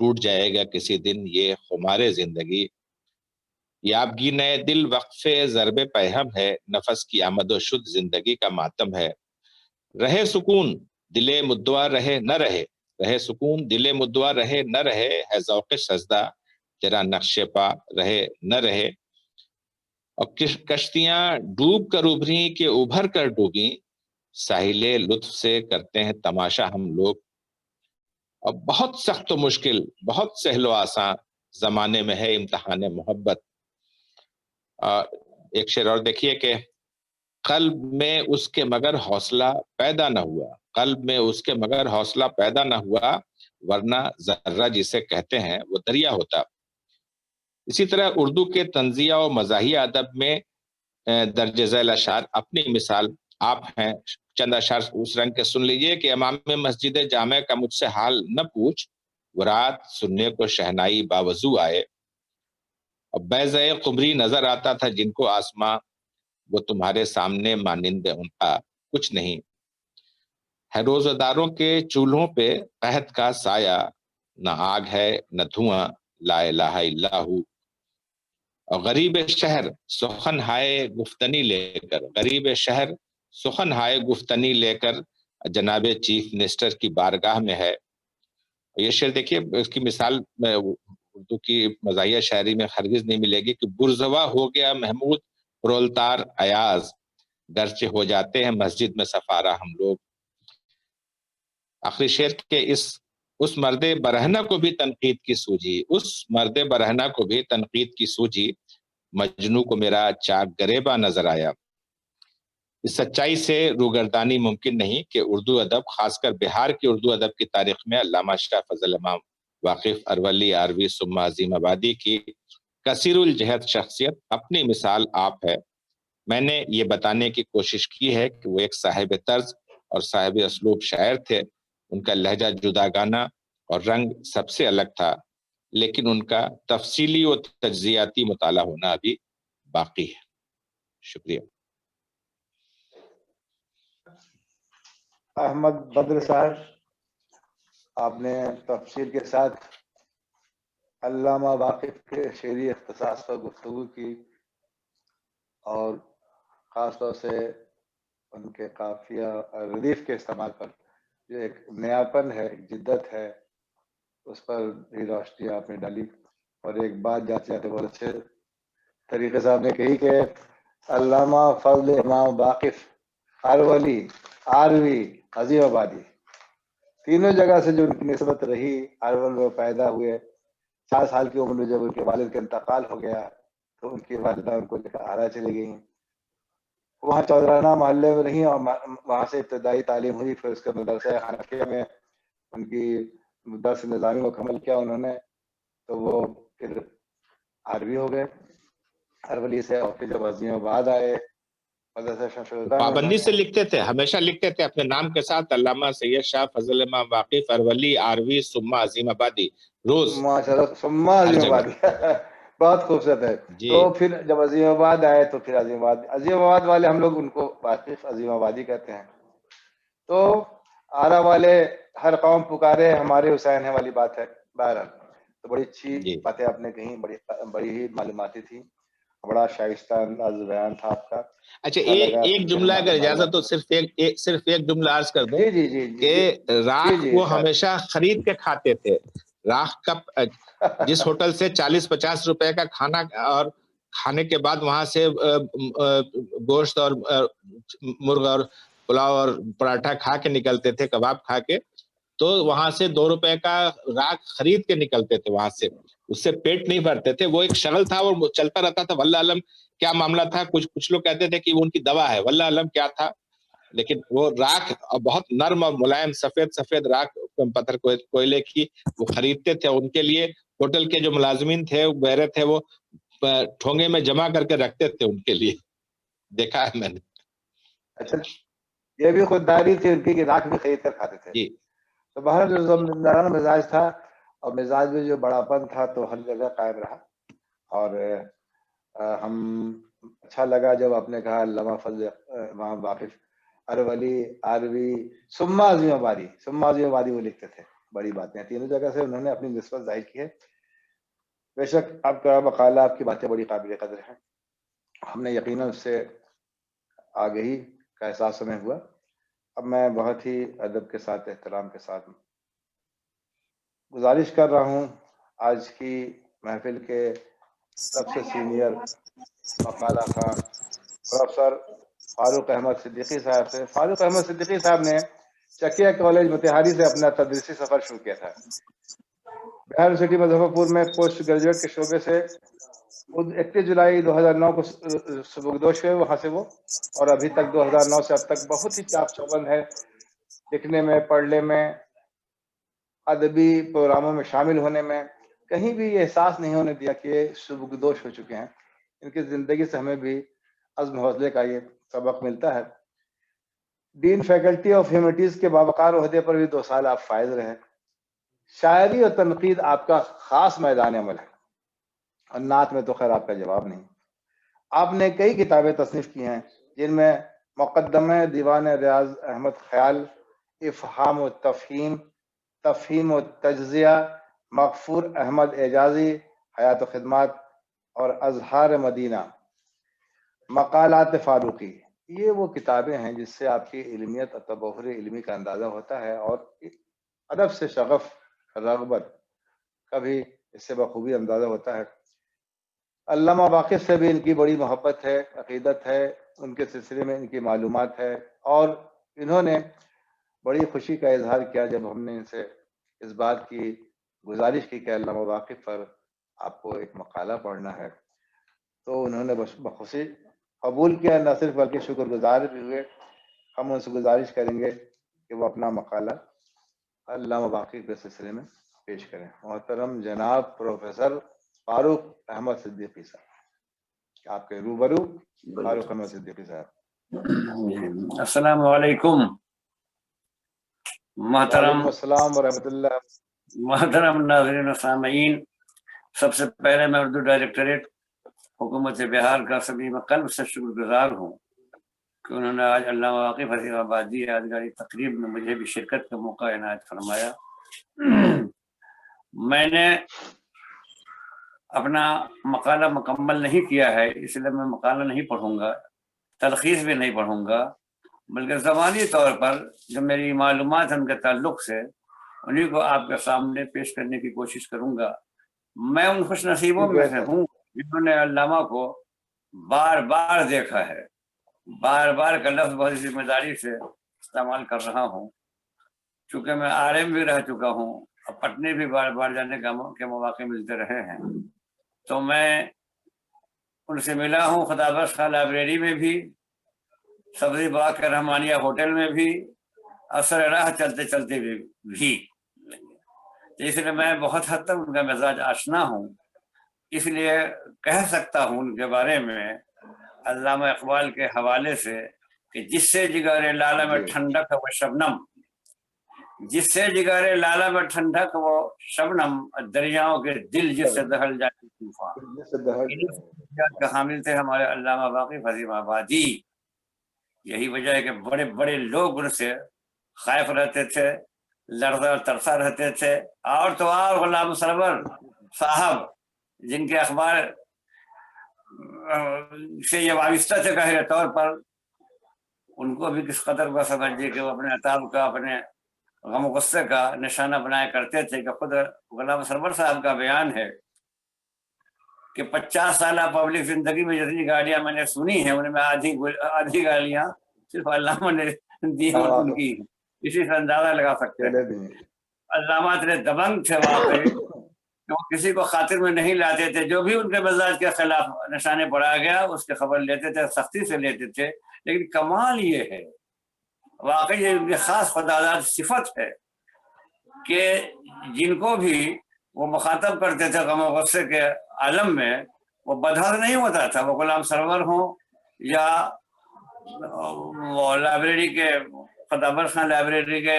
S4: ٹوٹ جائے گا کسی دن یہ خمار زندگی. یابگی نئے دل وقفے ضرب پیہم ہے، نفس کی آمد و شد زندگی کا ماتم ہے. رہے سکون دل مدعا رہے نہ رہے، رہے سکون دل مدعا رہے نہ رہے، ہے ذوق سجدہ تیرا نقش پا رہے نہ رہے. اور کشتیاں ڈوب کر ابھری کہ ابھر کر ڈوبی، ساحل لطف سے کرتے ہیں تماشا ہم لوگ. اور بہت سخت و مشکل، بہت سہل و آسان زمانے میں ہے امتحان محبت. ایک شعر اور دیکھیے کہ قلب میں اس کے مگر حوصلہ پیدا نہ ہوا، قلب میں اس کے مگر حوصلہ پیدا نہ ہوا، ورنہ ذرہ جسے کہتے ہیں وہ دریا ہوتا. اسی طرح اردو کے طنزیہ و مزاحیہ ادب میں درج ذیل اشعار اپنی مثال آپ ہیں. چند اشعار اس رنگ کے سن لیجئے کہ امام مسجد جامع کا مجھ سے حال نہ پوچھ، وہ رات سننے کو شہنائی باوضو آئے. اور بیضۂ قمری نظر آتا تھا جن کو آسماں، وہ تمہارے سامنے مانند ان کا کچھ نہیں. ہے روزہ داروں کے چولہوں پہ قحط کا سایہ، نہ آگ ہے نہ دھواں، لا الہ الا ہو. اور غریب شہر سخن ہائے گفتنی لے کر، غریب شہر سخن ہائے گفتنی لے کر جناب چیف منسٹر کی بارگاہ میں ہے. یہ شعر دیکھیے، اس کی مثال اردو کی مزاحیہ شاعری میں ہرگز نہیں ملے گی کہ برزوا ہو گیا محمود پرولتار ایاز، گرچہ ہو جاتے ہیں مسجد میں سفارہ ہم لوگ. آخری شعر کے اس مرد برہنہ کو بھی تنقید کی سوجھی، اس مرد برہنہ کو بھی تنقید کی سوجھی، مجنوں کو میرا چاک گریباں نظر آیا. اس سچائی سے روگردانی ممکن نہیں کہ اردو ادب، خاص کر بہار کی اردو ادب کی تاریخ میں علامہ شاہ فضل امام واقف ارولی آروی ثم عظیم آبادی کی کثیر الجہت شخصیت اپنی مثال آپ ہے. میں نے یہ بتانے کی کوشش کی ہے کہ وہ ایک صاحب طرز اور صاحب اسلوب شاعر تھے. ان کا لہجہ جداگانہ اور رنگ سب سے الگ تھا، لیکن ان کا تفصیلی و تجزیاتی مطالعہ ہونا ابھی باقی ہے. شکریہ.
S1: احمد بدر صاحب، آپ نے تفصیل کے ساتھ علامہ واقف کے شعری اختصاص پر گفتگو کی، اور خاص طور سے ان کے قافیہ اور ردیف کے استعمال پر جو ایک نیاپن ہے، ایک جدت ہے، اس پر بھی روشنی آپ نے ڈالی. اور ایک بات جاتے جاتے بہت اچھے طریقے سے آپ نے کہی کہ علامہ فضل امام واقف ارولی آروی عظیم آبادی، تینوں جگہ سے جو ان کی نسبت رہی. ارول میں پیدا ہوئے، 4 سال کی عمر میں جب ان کے والد کا انتقال ہو گیا تو ان کی والدہ ان کو لے کر آرا چلی گئی. وہاں چودرانہ محلے میں رہی اور وہاں سے ابتدائی تعلیم ہوئی. پھر اس کے مدرسہ حنفیہ میں ان کی درس نظامی مکمل کیا انہوں نے، تو وہ پھر عربی ہو گئے ارولی سے. اور پھر جب عظیم آباد آئے مدرسہ شمشادہ میں
S4: پابندی سے لکھتے تھے، ہمیشہ لکھتے تھے اپنے نام کے ساتھ علامہ سید شاہ فضل امام واقف ارولی آروی ثم عظیم آبادی، روز
S1: ماشاءاللہ ثم عظیم آبادی. بہت خوبصورت ہے. تو پھر جب عظیم آباد آئے تو پھر عظیم آباد والے ہم لوگ ان کو واقف عظیم آبادی کہتے ہیں. تو آرا والے ہر قوم پکارے ہمارے حسین ہے والی بات ہے. بہرحال تو بڑی اچھی باتیں آپ نے کہیں، بڑی ہی معلوماتی تھی، بڑا شائستہ انداز بیان تھا آپ کا.
S4: اچھا ایک جملہ اگر اجازت تو صرف ایک جملہ عرض کر دوں کہ راکھ وہ ہمیشہ خرید کے کھاتے تھے. راکھ کا جس ہوٹل سے 40-50 روپے کا کھانا، اور کھانے کے بعد وہاں سے گوشت اور مرغ اور پلاؤ اور پراٹھا کھا کے نکلتے تھے، کباب کھا کے، تو وہاں سے 2 روپے کا راکھ خرید کے نکلتے تھے وہاں سے. اس سے پیٹ نہیں بھرتے تھے، وہ ایک شغل تھا اور چلتا رہتا تھا. واللہ علم کیا معاملہ تھا، کچھ لوگ کہتے تھے کہ وہ ان کی دوا ہے، واللہ علم کیا تھا. لیکن وہ راکھ بہت نرم اور ملائم سفید راکھ پتھر کوئلے کی وہ خریدتے تھے. ان کے لیے ہوٹل کے جو ملازمین تھے، بہرے تھے، وہ ٹھونگے میں جمع کر کے رکھتے تھے ان کے لیے. دیکھا ہے میں نے.
S1: اچھا، یہ بھی خودداری تھی ان کی کہ راکھ بھی خرید کر کھاتے تھے. تو باہر جو زمیندارانہ مزاج تھا، اور مزاج میں جو بڑاپن تھا تو ہر جگہ قائم رہا. اور ہم اچھا لگا جب آپ نے کہا علامہ فضل امام واقف ارولی آروی ثم عظیم آبادی وہ لکھتے تھے. بڑی باتیں ہیں، تینوں جگہ سے انہوں نے اپنی نسبت ظاہر کی ہے. بے شک آپ کا مقالہ، آپ کی باتیں بڑی قابل قدر ہیں. ہم نے یقیناً اس سے آگہی کا احساس ہمیں ہوا. اب میں بہت ہی ادب کے ساتھ، احترام کے ساتھ گزارش کر رہا ہوں آج کی محفل کے سب سے سینئر مقالہ خواں پروفیسر فاروق احمد صدیقی صاحب سے. فاروق احمد صدیقی صاحب نے چکیا کالج متحاری سے اپنا تدریسی سفر شروع کیا تھا. بہار یونیورسٹی مظفر پور میں پوسٹ گریجویٹ کے شعبے سے 31 جولائی 2009 کو سبکدوش ہوئے وہاں سے وہ، اور ابھی تک 2009 سے اب تک بہت ہی چاق چوبند ہے. لکھنے میں، پڑھنے میں، ادبی پروگراموں میں شامل ہونے میں کہیں بھی یہ احساس نہیں ہونے دیا کہ یہ سبکدوش ہو چکے ہیں. ان کی زندگی سے ہمیں بھی عزم حوصلے کا یہ سبق ملتا ہے. ڈین فیکلٹی آف ہیومینٹیز کے باوقار عہدے پر بھی 2 سال آپ فائز رہے. شاعری اور تنقید آپ کا خاص میدان عمل ہے، اور نعت میں تو خیر آپ کا جواب نہیں. آپ نے کئی کتابیں تصنیف کی ہیں، جن میں مقدمہ دیوان ریاض احمد خیال، افہام و تفہیم، تفہیم و تجزیہ، مغفور احمد اعجازی، حیات و خدمات، اور اظہار مدینہ، مقالات فاروقی. یہ وہ کتابیں ہیں جس سے آپ کی علمیت اور تبحر علمی کا اندازہ ہوتا ہے، اور ادب سے شغف، رغبت کا بھی اس سے بخوبی اندازہ ہوتا ہے. علامہ واقف سے بھی ان کی بڑی محبت ہے، عقیدت ہے، ان کے سلسلے میں ان کی معلومات ہے، اور انہوں نے بڑی خوشی کا اظہار کیا جب ہم نے ان سے اس بات کی گزارش کی کہ علامہ واقف پر آپ کو ایک مقالہ پڑھنا ہے، تو انہوں نے بخوشی قبول کیا. نہ صرف بلکہ شکر گزار بھی ہوئے. ہم ان سے گزارش کریں گے کہ وہ اپنا مقالہ علامہ واقف کے سلسلے میں پیش کریں. محترم جناب پروفیسر فاروق احمد صدیقی صاحب، آپ کے روبرو فاروق احمد صدیقی صاحب.
S5: السلام علیکم.
S1: وعلیکم السلام ورحمۃ اللہ.
S5: محترم ناظرین و سامعین، سب سے پہلے میں اردو ڈائریکٹوریٹ حکومت بہار کا سبھی میں قلب سے شکر گزار ہوں کہ انہوں نے آج علامہ واقف حسین آبادی یادگاری تقریب میں مجھے بھی شرکت کا موقع عنایت فرمایا. میں نے اپنا مقالہ مکمل نہیں کیا ہے، اس لیے میں مقالہ نہیں پڑھوں گا، تلخیص بھی نہیں پڑھوں گا، بلکہ زبانی طور پر جو میری معلومات ہیں ان کے تعلق سے انہیں کو آپ کے سامنے پیش کرنے کی کوشش کروں گا. میں ان خوش نصیبوں میں سے ہوں جنہوں نے علامہ کو بار بار دیکھا ہے. بار بار کا لفظ بہت ذمہ داری سے استعمال کر رہا ہوں، چونکہ میں عالم بھی رہ چکا ہوں اور پٹنے بھی بار بار جانے کے مواقع ملتے رہے ہیں. تو میں ان سے ملا ہوں خدا بخش خان لائبریری میں بھی، سبزی باغ کے رحمانیہ ہوٹل میں بھی، اثر راہ چلتے چلتے بھی. اس لیے میں بہت حد تک ان کا مزاج آشنا ہوں. اس لیے کہہ سکتا ہوں ان کے بارے میں علامہ اقبال کے حوالے سے کہ جس سے جگر لالہ میں ٹھنڈک وہ شبنم، جس سے جگر لالہ میں ٹھنڈک وہ شبنم، دریاؤں کے دل جس سے دہل جاتی طوفان. کا حامل تھے ہمارے علامہ واقف حسین آبادی. یہی وجہ ہے کہ بڑے بڑے لوگ ان سے خائف رہتے تھے، لرزا ترسا رہتے تھے. اور تو اور غلام سرور صاحب جن کے اخبار سے یہ وابستہ تھے گہرے طور پر، ان کو بھی کس قدر کو سمجھیے کہ وہ اپنے عتاب کا، اپنے غم و غصے کا نشانہ بنایا کرتے تھے. کہ خود غلام سرور صاحب کا بیان ہے کہ 50 سالہ پبلک زندگی میں جتنی گالیاں میں نے سنی ہیں ان میں آدھی گالیاں صرف علامہ نے دی اور ان کی. اسی سے اندازہ لگا سکتے ہیں علامہ اتنے دبنگ تھے واقعی کہ وہ کسی کو خاطر میں نہیں لاتے تھے. جو بھی ان کے مزاج کے خلاف نشانے پڑا گیا اس کی خبر لیتے تھے، سختی سے لیتے تھے. لیکن کمال یہ ہے، واقعی یہ ان کی خاص خداداد صفت ہے کہ جن کو بھی وہ مخاطب کرتے تھے غم و غصے کے عالم میں، وہ بدحض نہیں ہوتا تھا. وہ غلام سرور ہوں یا وہ لائبریری کے خدا بخش خان لائبریری کے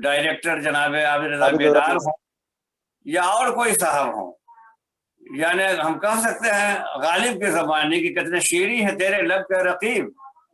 S5: ڈائریکٹر جناب عابد رضا بیدار ہوں یا اور کوئی صاحب ہوں. یعنی ہم کہہ سکتے ہیں غالب کے زمانے کی کتنے شیریں ہیں تیرے لب کے رقیب،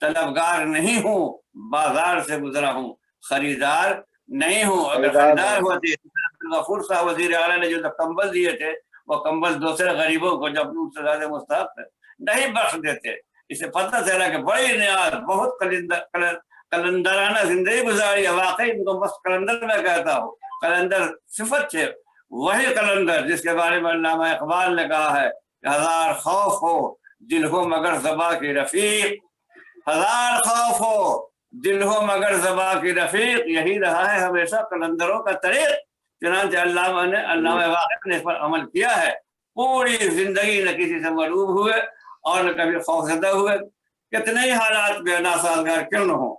S5: طلبگار نہیں ہوں، بازار سے گزرا ہوں، خریدار نہیں ہوں. اگر خریدار ہوتے غفور صاحب وزیر اعلیٰ نے جو کمبل دیے تھے وہ کمبل دوسرے غریبوں کو جب ان سے زیادہ مستحق نہیں بخش دیتے. اسے پتہ چلا کہ بڑی نیاز، بہت کلندرانہ زندگی گزاری ہے. واقعی ان کو بس کلندر میں کہتا ہوں، کلندر صفت ہے، وہی کلندر جس کے بارے میں علامہ اقبال نے کہا ہے کہ ہزار خوف ہو دل ہو مگر زباں کی رفیق، ہزار خوف ہو دل ہو مگر زباں کی رفیق. یہی رہا ہے ہمیشہ کلندروں کا طریق. چنانچہ علامہ واقف نے اس پر عمل کیا ہے. پوری زندگی نہ کسی سے مغلوب ہوئے اور نہ کبھی خوفزدہ ہوئے، کتنے ہی حالات میں ناسازگار کیوں نہ ہو.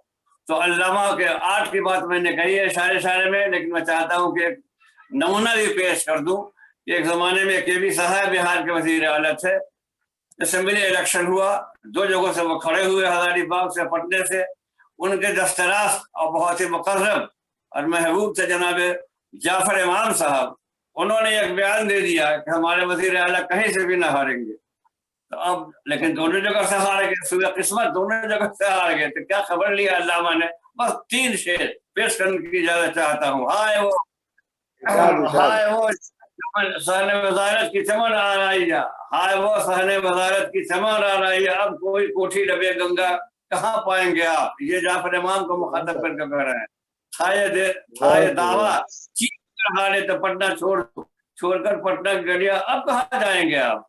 S5: تو علامہ کے آرٹ کی بات میں نے کہی ہے اشارے میں، لیکن میں چاہتا ہوں کہ ایک نمونہ بھی پیش کر دوں. ایک زمانے میں کے بی صاحب بہار کے وزیر اعلیٰ تھے. اسمبلی الیکشن ہوا، 2 جگہوں سے وہ کھڑے ہوئے، ہزاری باغ سے، پٹنے سے. ان کے دستراست اور بہت ہی مقرب اور محبوب تھے جناب جعفر امام صاحب. انہوں نے ایک بیان دے دیا کہ ہمارے وزیر اعلیٰ کہیں سے بھی نہ ہاریں گے. تو اب لیکن دونوں جگہ سے ہار گئے، سوئے قسمت دونوں جگہ سے ہار گئے. تو کیا خبر لیا علامہ نے؟ بس 3 شعر پیش کرنے کی اجازت چاہتا ہوں. ہائے وہ صحن وزارت کی چمن آ رہی ہے، ہائے وہ صحن وزارت کی چمن آ رہی ہے، اب کوئی کوٹھی لبے گنگا کہاں پائیں گے آپ. یہ جعفر امام کو مخاطب کر کے کہہ رہے ہیں. چھائے دعویٰ چین کر ہارے تو پٹنہ چھوڑ کر پٹنہ کی گلیاں، اب کہاں جائیں گے آپ؟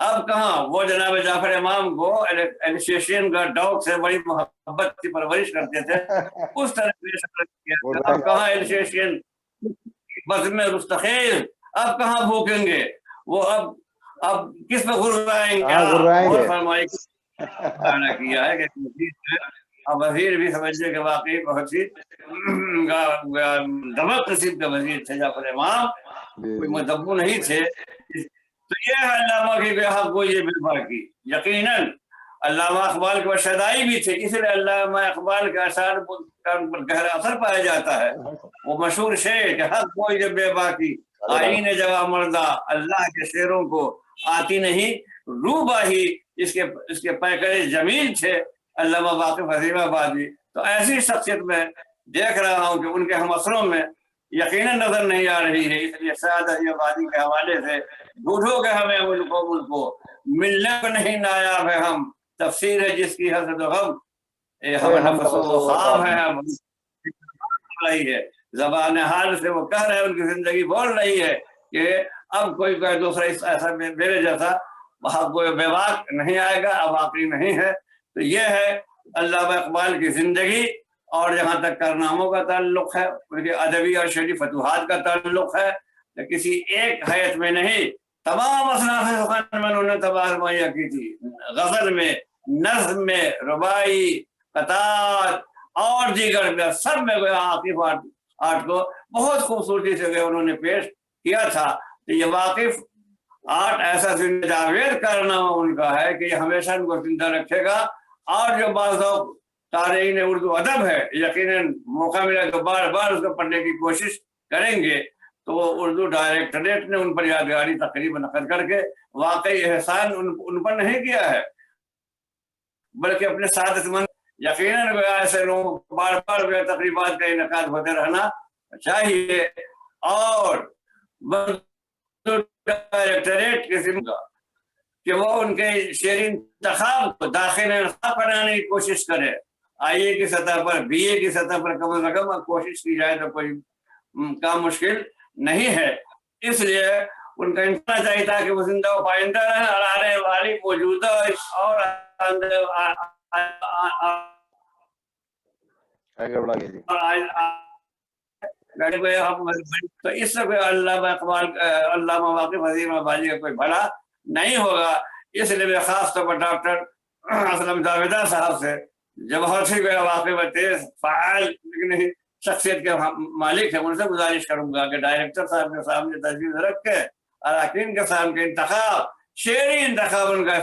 S5: اب کہاں؟ وہ جناب جعفر امام کو ایسوسیشن کا ڈاگ سے بڑی محبت کی پرورش کرتے تھے، اس طرح اب کہاں ایسوسیشن بزم رستخیز، اب کہاں بھوکیں گے وہ، اب کس پہ غرائیں گے. فرمائی کیا ہے کہ اب وزیر بھی سمجھے کہ واقعی بہت ہی دمک نصیب کا وزیر تھے جعفر امام، کوئی مدبو نہیں تھے. تو یہ ہے علامہ کی بے حق کو یہ بے کی. یقیناً علامہ اقبال کے شدائی بھی تھے، اس لیے علامہ اقبال کے اشعار پر گہرا اثر پایا جاتا ہے. وہ مشہور شعر کہ حق کو یہ بے باکی آئین جواب مردہ، اللہ کے شعروں کو آتی نہیں روباہی. اس کے پیکر جمیل تھے علامہ واقف عظیم آبادی. تو ایسی شخصیت میں دیکھ رہا ہوں کہ ان کے ہم اثروں میں یقیناً نظر نہیں آ رہی ہے. اس لیے سعد عظیم آبادی کے حوالے سے ڈھونڈو کہ ہمیں ملکو ملنے کو نہیں نایاب ہے ہم، تفسیر ہے جس کی حسد و غم ہم نفس و خواب ہے. ہم رہی ہے زبان حال سے وہ کہہ رہے ہیں، ان کی زندگی بول رہی ہے کہ اب کوئی دوسرا ایسا میرے جیسا کوئی بے واق نہیں آئے گا، اب واقعی نہیں ہے. تو یہ ہے علامہ اقبال کی زندگی. اور جہاں تک کارناموں کا تعلق ہے، ان کے ادبی اور شعری فتوحات کا تعلق ہے، کسی ایک حیث میں نہیں، تمام اصناف سخن میں انہوں نے تباہ مہیا کی تھی. غزل میں، نظم میں، ربائی، قطعات اور دیگر سب میں عاقف آرٹ کو بہت خوبصورتی سے انہوں نے پیش کیا تھا. تو یہ واقف آرٹ ایسا زندہ جاوید کارنامہ ان کا ہے کہ یہ ہمیشہ ان کو زندہ رکھے گا. اور جو بعض تارئین اردو ادب ہے، یقیناً موقع ملا تو بار بار اس کو پڑھنے کی کوشش کریں گے. تو اردو ڈائریکٹریٹ نے ان پر یادگاری تقریب منعقد کر کے واقعی احسان ان پر نہیں کیا ہے، بلکہ اپنے سعادت مند یقیناً ایسے لوگوں کو بار بار تقریبات کا انعقاد ہوتے رہنا چاہیے. اور ڈائریکٹریٹ کے ذمہ کہ وہ ان کے شعری انتخاب کو داخل انتخاب بنانے کی کوشش کرے. آئی اے کی سطح پر، بی اے کی سطح پر کم از کم کوشش کی جائے تو کوئی کام مشکل نہیں ہے. اس لیے ان کا انتظار چاہیے تھا کہ وہ زندہ و پائندہ رہے اور آنے والی موجودہ اور تو اس سے کوئی علامہ اقبال، علامہ واقف عظیم آبادی کا کوئی بھلا نہیں ہوگا. اس لیے میں خاص طور پر ڈاکٹر اسلم جاویدہ صاحب سے جو بہت ہی واقف تیز فعال لیکن شخصیت کے مالک ہیں، ان سے گزارش کروں گا کہ ڈائریکٹر صاحب کے سامنے تجویز رکھ کے اراکین کے سامنے انتخاب، شعری انتخاب ان کا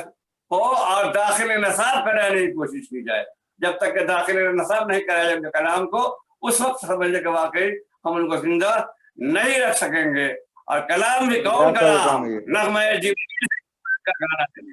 S5: ہو اور داخل نصاب کرانے کی کوشش کی جائے. جب تک کہ داخل نصاب نہیں کرایا جائے کلام کو، اس وقت سمجھے کہ واقعی ہم ان کو زندہ نہیں رکھ سکیں گے. اور کلام بھی کون کلام، نغمہ جبریل کا گانا چلے.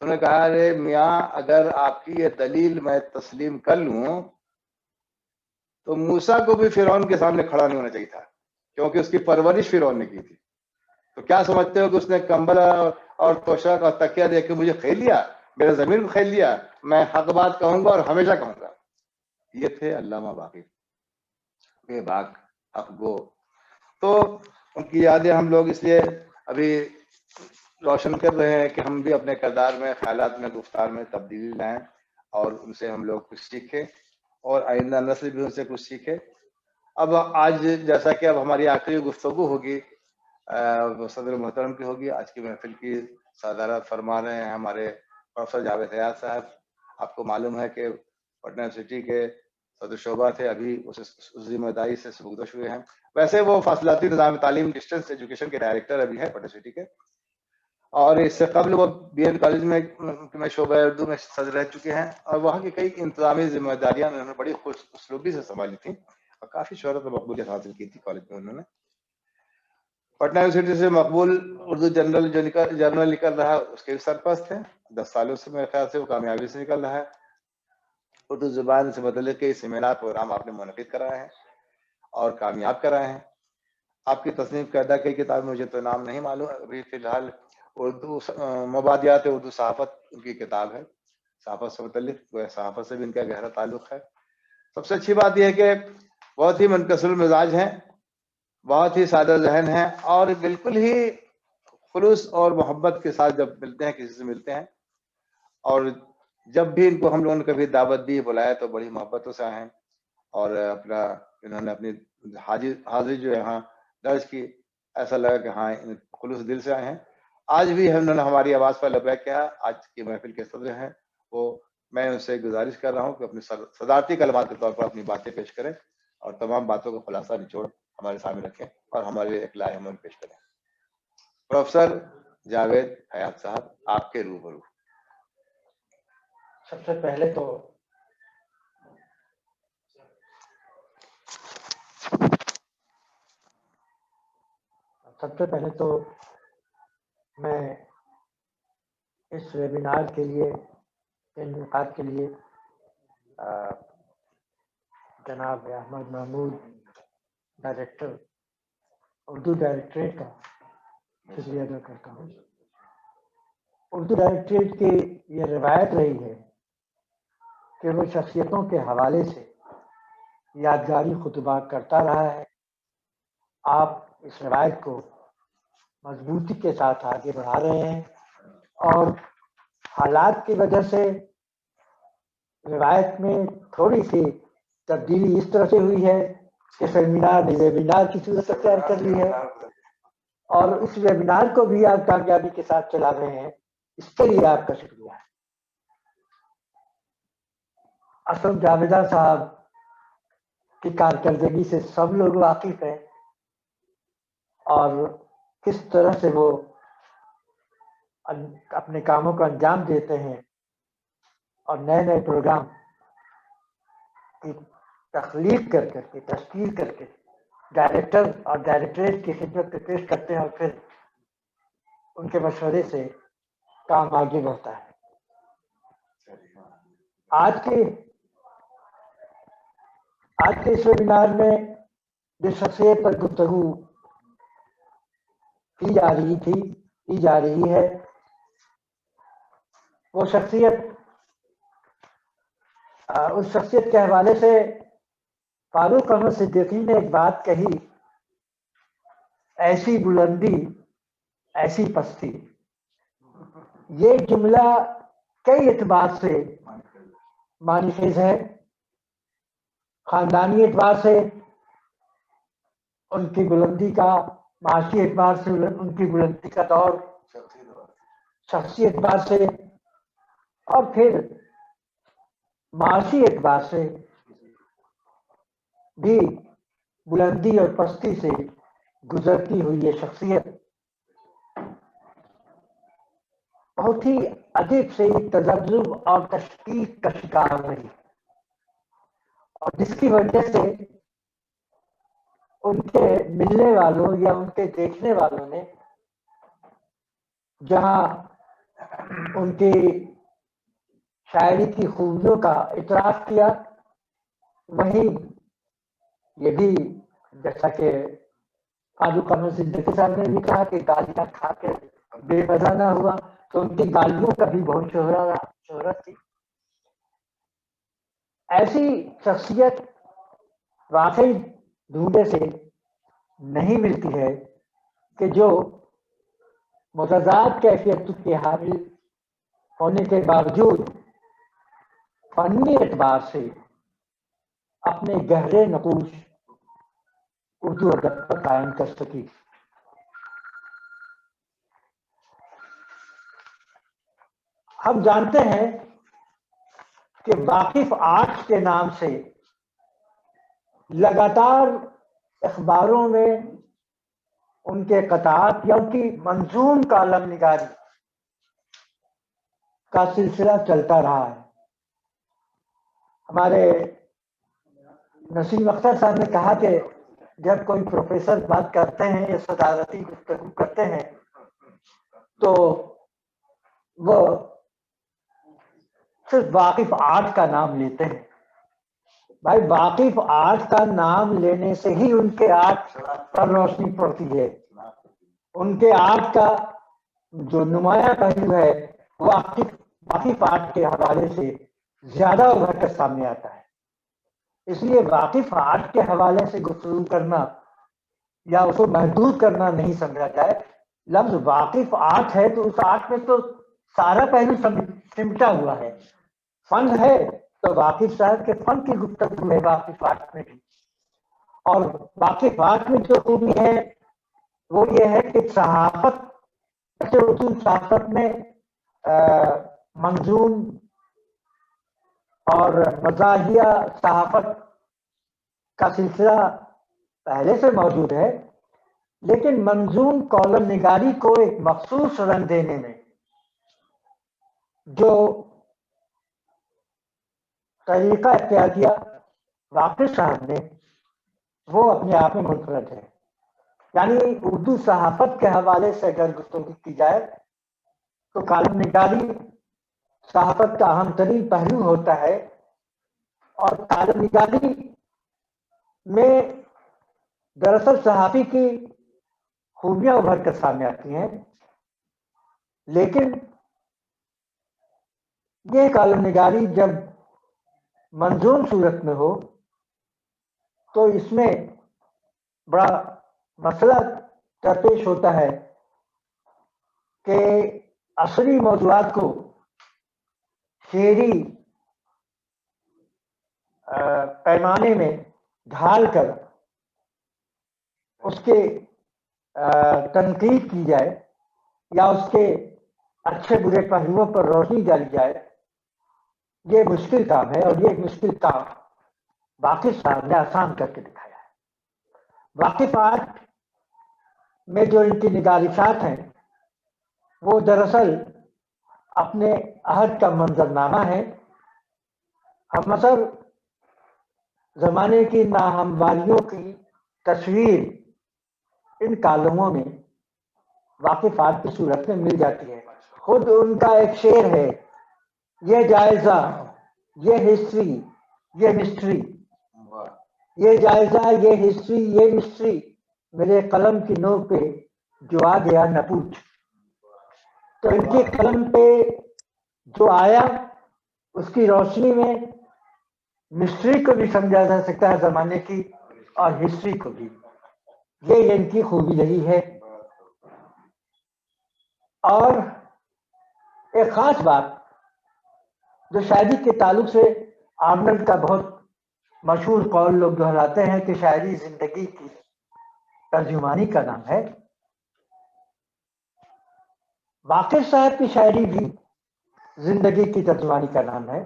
S1: تو نے کہا ارے میاں اگر آپ کی یہ دلیل میں تسلیم کر لوں تو موسیٰ کو بھی فرعون کے سامنے کھڑا نہیں ہونا چاہیے تھا، کیونکہ اس کی پرورش فرعون نے کی تھی. تو کیا سمجھتے ہو کہ اس نے کمبل اور توشک اور تکیہ دے کے مجھے کھیل لیا، میرے زمین کو کھیل لیا؟ میں حق بات کہوں گا اور ہمیشہ کہوں گا. یہ تھے علامہ باقی، بے باک حق گو. تو ان کی یادیں ہم لوگ اس لیے ابھی روشن کر رہے ہیں کہ ہم بھی اپنے کردار میں، خیالات میں، گفتار میں تبدیلی لائیں اور ان سے ہم لوگ کچھ سیکھیں اور آئندہ نسل بھی ان سے کچھ سیکھے. اب آج جیسا کہ اب ہماری آخری گفتگو ہوگی صدر محترم کی ہوگی، آج کی محفل کی صدارت فرما رہے ہیں ہمارے پروفیسر جاوید حیات صاحب. آپ کو معلوم ہے کہ پٹنہ یونیورسٹی کے صدر شعبہ تھے، ابھی اس ذمہ داری سے سبکدوش ہوئے ہیں. ویسے وہ فاصلاتی نظام تعلیم ڈسٹینس ایجوکیشن کے ڈائریکٹر ابھی ہے پٹنہ یونیورسٹی کے، اور اس سے قبل وہ بی این کالج میں شعبہ اردو میں صدر رہ چکے ہیں، اور وہاں کی کئی انتظامی ذمہ داریاں انہوں نے بڑی خوش اسلوبی سے سنبھالی تھیں اور کافی شہرت و مقبولیت حاصل کی تھی کالج میں. انہوں نے پٹنہ یونیورسٹی سے مقبول اردو جرنل نکل رہا ہے، اس کے بھی سرپرست ہیں. 10 سالوں سے میرے خیال سے وہ کامیابی سے نکل رہا ہے. اردو زبان سے متعلق کئی سیمینار پروگرام آپ نے منعقد کرائے ہیں اور کامیاب کرائے ہیں. آپ کی تصنیف کردہ کئی کتاب، مجھے تو نام نہیں معلوم ابھی فی الحال، اردو مبادیات اردو صحافت ان کی کتاب ہے، صحافت سے متعلق، صحافت سے بھی ان کا گہرا تعلق ہے. سب سے اچھی بات یہ ہے کہ بہت ہی منکسر المزاج ہیں، بہت ہی سادہ ذہن ہیں، اور بالکل ہی خلوص اور محبت کے ساتھ جب ملتے ہیں، کسی سے ملتے ہیں، اور جب بھی ان کو ہم لوگوں نے کبھی دعوت دی، بلایا، تو بڑی محبتوں سے آئے ہیں اور اپنا انہوں نے اپنی حاضری جو یہاں درج کی، ایسا لگا کہ ہاں خلوص دل سے آئے ہیں. آج بھی انہوں نے ہماری آواز پر لبیک کیا. آج کی محفل کے صدر ہیں وہ، میں ان سے گزارش کر رہا ہوں کہ اپنی صدارتی کلمات کے طور پر اپنی باتیں پیش کریں اور تمام باتوں کا خلاصہ نچوڑ ہمارے سامنے رکھیں اور ہمارے ایک لائحہ عمل پیش کریں. پروفیسر جاوید حیات صاحب، آپ کے روبرو.
S6: سب سے پہلے تو میں اس ویبینار کے لیے، انعقاد کے لیے جناب احمد محمود ڈائریکٹر اردو ڈائریکٹریٹ کا شکریہ ادا کرتا ہوں. اردو ڈائریکٹریٹ کی یہ روایت رہی ہے کہ وہ شخصیتوں کے حوالے سے یادگاری خطبات کرتا رہا ہے. آپ اس روایت کو مضبوطی کے ساتھ آگے بڑھا رہے ہیں، اور حالات کی وجہ سے روایت میں تھوڑی سی تبدیلی اس طرح سے ہوئی ہے کہ سیمینار نے ویبینار کی صورت اختیار کر لی ہے، اور اس ویبینار کو بھی آپ کامیابی کے ساتھ چلا رہے ہیں. اس کے لیے آپ کا شکریہ ہے. اسلم جاویدہ صاحب کی کارکردگی سے سب لوگ واقف ہیں، اور کس طرح سے وہ اپنے کاموں کو انجام دیتے ہیں اور نئے نئے پروگرام کی تخلیق کر کے، تشکیل کر کے ڈائریکٹر اور ڈائریکٹریٹ کی خدمت میں پیش کرتے ہیں، اور پھر ان کے مشورے سے کام آگے بڑھتا ہے. آج کے اس ویبینار میں جس شخصیت پر گفتگو کی جا رہی ہے، وہ شخصیت، اس شخصیت کے حوالے سے فاروق احمد صدیقی نے ایک بات کہی: ایسی بلندی، ایسی پستی. یہ جملہ کئی اعتبار سے معنی خیز ہے. خاندانی اعتبار سے ان کی بلندی کا، معاشی اعتبار سے ان کی بلندی کا دور، شخصی اعتبار سے، اور پھر معاشی اعتبار سے بھی بلندی اور پستی سے گزرتی ہوئی یہ شخصیت بہت ہی عجیب سے تذبذب اور تشکیک کا شکار رہی، اور جس کی وجہ سے ان کے ملنے والوں یا ان کے دیکھنے والوں نے جہاں ان کی شاعری کی خوبیوں کا اعتراف کیا، وہیں یہ بھی جیسا کہ قاضی قمر صدیقی صاحب نے بھی کہا کہ گالیاں کھا کے بے مزہ نہ ہوا، تو ان کی گالیوں کا بھی بہت شہرت تھی۔ ایسی شخصیت واقعی ڈھونڈے سے نہیں ملتی ہے کہ جو متضاد کیفیت کے حامل ہونے کے باوجود فنی اعتبار سے اپنے گہرے نقوش اردو ادب پر قائم کر سکی۔ ہم جانتے ہیں کہ واقف آرٹ کے نام سے لگاتار اخباروں میں ان کے قطعات یا ان کی منظوم کالم نگاری کا سلسلہ چلتا رہا ہے۔ ہمارے نسیم اختر صاحب نے کہا کہ جب کوئی پروفیسر بات کرتے ہیں یا صدارتی گفتگو کرتے ہیں تو وہ صرف واقف آرٹ کا نام لیتے ہیں۔ بھائی واقف آرٹ کا نام لینے سے ہی ان کے آرٹ پر روشنی پڑتی ہے، ان کے آرٹ کا جو نمایاں پہلو ہے وہ واقف آرٹ کے حوالے سے زیادہ ابھر کر سامنے آتا ہے۔ اس لیے واقف آرٹ کے حوالے سے گفتگو کرنا یا اس کو محدود کرنا نہیں سمجھا جائے۔ لفظ واقف آرٹ ہے تو اس آرٹ میں تو سارا پہلو سمٹا ہوا ہے۔ فن ہے تو واقف صاحب کے فن کی گفتگو ہے واقف آرٹ میں بھی، اور واقف آرٹ میں جو خوبی ہے وہ یہ ہے کہ صحافت، اردو صحافت میں منظوم اور مزاحیہ صحافت کا سلسلہ پہلے سے موجود ہے، لیکن منظوم کالم نگاری کو ایک مخصوص رنگ دینے میں جو طریقہ اختیار کیا واقف صاحب نے وہ اپنے آپ میں منفرد ہے۔ یعنی اردو صحافت کے حوالے سے اگر گفتگو کی جائے تو کالم نگاری صحافت کا اہم ترین پہلو ہوتا ہے، اور کالم نگاری میں دراصل صحافی کی خوبیاں ابھر کر سامنے آتی ہیں، لیکن یہ کالم نگاری جب منظوم صورت میں ہو تو اس میں بڑا مسئلہ درپیش ہوتا ہے کہ عصری موضوعات کو شعری پیمانے میں ڈھال کر اس کے تنقید کی جائے یا اس کے اچھے برے پہلوؤں پر روشنی ڈالی جائے، یہ مشکل کام ہے، اور یہ مشکل کام واقف صاحب نے آسان کر کے دکھایا ہے۔ واقف آرٹ میں جو ان کی نگارشات ہیں وہ دراصل اپنے عہد کا منظرنامہ ہے۔ ہم مثلا زمانے کی ناہمواریوں کی تصویر ان کالموں میں واقف آرٹ کی صورت میں مل جاتی ہے۔ خود ان کا ایک شعر ہے، یہ جائزہ، یہ ہسٹری، یہ مسٹری، یہ جائزہ، یہ ہسٹری، یہ مسٹری، میرے قلم کی نوک پہ جو آ گیا نہ پوچھ۔ تو ان کی قلم پہ جو آیا اس کی روشنی میں مسٹری کو بھی سمجھا جا سکتا ہے زمانے کی، اور ہسٹری کو بھی۔ یہ ان کی خوبی رہی ہے۔ اور ایک خاص بات جو شاعری کے تعلق سے آرنلڈ کا بہت مشہور قول لوگ دہراتے ہیں کہ شاعری زندگی کی ترجمانی کا نام ہے، واقف صاحب کی شاعری بھی زندگی کی ترجمانی کا نام ہے۔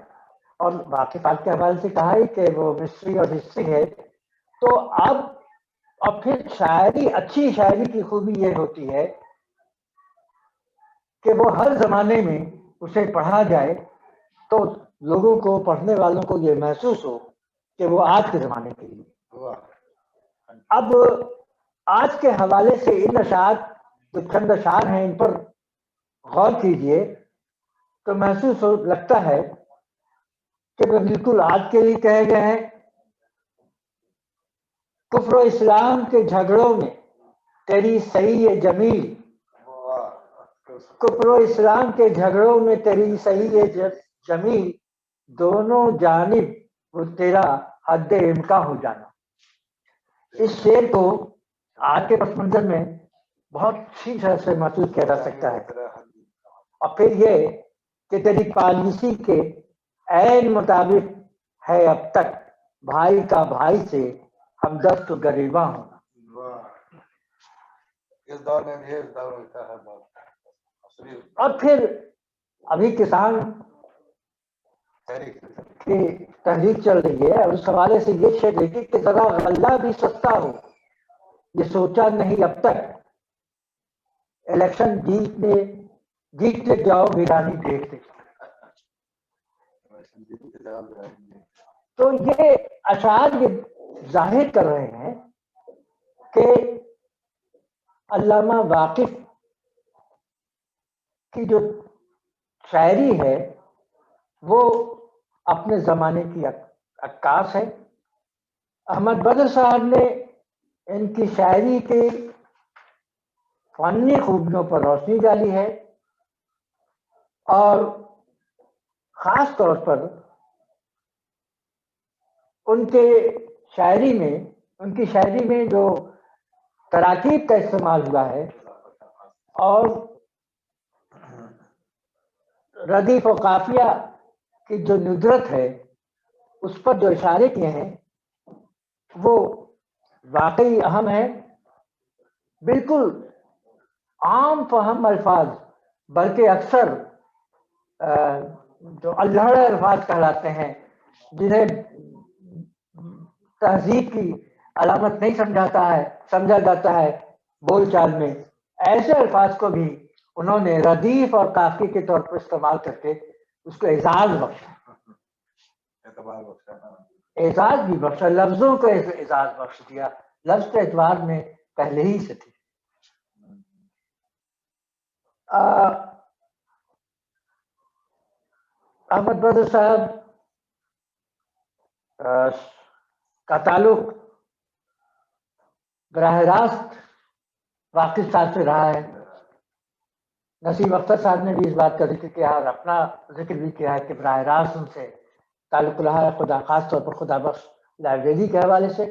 S6: اور واقف آرٹ کے حوالے سے کہا ہے کہ وہ مسٹری اور ہسٹری ہے، تو اب اور پھر شاعری، اچھی شاعری کی خوبی یہ ہوتی ہے کہ وہ ہر زمانے میں اسے پڑھا جائے تو لوگوں کو، پڑھنے والوں کو یہ محسوس ہو کہ وہ آج کے زمانے کے لیے۔ اب آج کے حوالے سے ان اشعار جو چند اشعار ہیں ان پر غور کیجئے تو محسوس لگتا ہے کہ وہ بالکل آج کے لیے کہے گئے ہیں. کفر و اسلام کے جھگڑوں میں تیری صحیح جمیل، کفر و اسلام کے جھگڑوں میں تیری صحیح جمیل، دونوں جانب وہ تیرا حد امکان ہو جانا. اس شعر کو آج کے پس منظر میں بہت اچھی طرح سے محسوس کیا جا سکتا ہے. اور پھر یہ کہ تیری پالیسی کے عین مطابق ہے اب تک بھائی کا بھائی سے ہمدرد و گریباں ہونا.
S1: اس دور میں بھی اس دور ہوتا ہے بہت.
S6: اور پھر ابھی کسان کی تحریک چل رہی ہے اور اس حوالے سے یہ شعر لکھی کہ ذرا غلہ بھی سستا ہو یہ سوچا نہیں اب تک، الیکشن جیتتے جاؤ ویرانی دیکھتے. تو یہ اشعار یہ ظاہر کر رہے ہیں کہ علامہ واقف کی جو شاعری ہے وہ اپنے زمانے کی عکاس ہے. احمد بدر صاحب نے ان کی شاعری کے فنی خوبیوں پر روشنی ڈالی ہے اور خاص طور پر ان کی شاعری میں جو تراکیب کا استعمال ہوا ہے اور ردیف و قافیہ کی جو ندرت ہے اس پر جو اشارے کیے ہیں وہ واقعی اہم ہے. بالکل عام فہم الفاظ بلکہ اکثر جو اللہڑے الفاظ کہلاتے ہیں جنہیں تہذیب کی علامت نہیں سمجھا جاتا ہے بول چال میں، ایسے الفاظ کو بھی انہوں نے ردیف اور قافیے کے طور پر استعمال کر کے اس کو اعزاز بخشا، اعزاز بھی بخشا، لفظوں کو اعزاز بخش دیا. لفظ کے اعتبار میں پہلے ہی سے تھے. احمد بدر صاحب کا تعلق براہ راست واقف صاحب سے رہا ہے. نسیم اختر صاحب نے بھی اس بات کا ذکر کیا اور اپنا ذکر بھی کیا ہے کہ براہ راست ان سے تعلق رہا ہے، خاص طور پر خدا بخش لائبریری کے حوالے سے.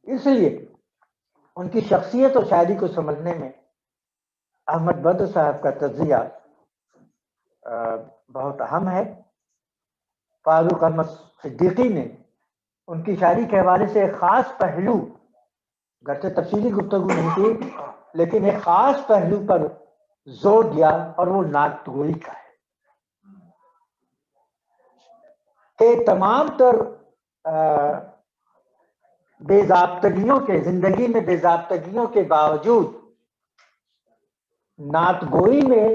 S6: اس لیے ان کی شخصیت اور شاعری کو سمجھنے میں احمد بدر صاحب کا تجزیہ بہت اہم ہے. فاروق احمد صدیقی نے ان کی شاعری کے حوالے سے ایک خاص پہلو، گرچہ تفصیلی گفتگو نہیں کی لیکن ایک خاص پہلو پر زور دیا اور وہ نعت گوئی کا ہے کہ تمام تر بے ضابطگیوں کے زندگی میں بے ضابطگیوں کے باوجود نعت گوئی میں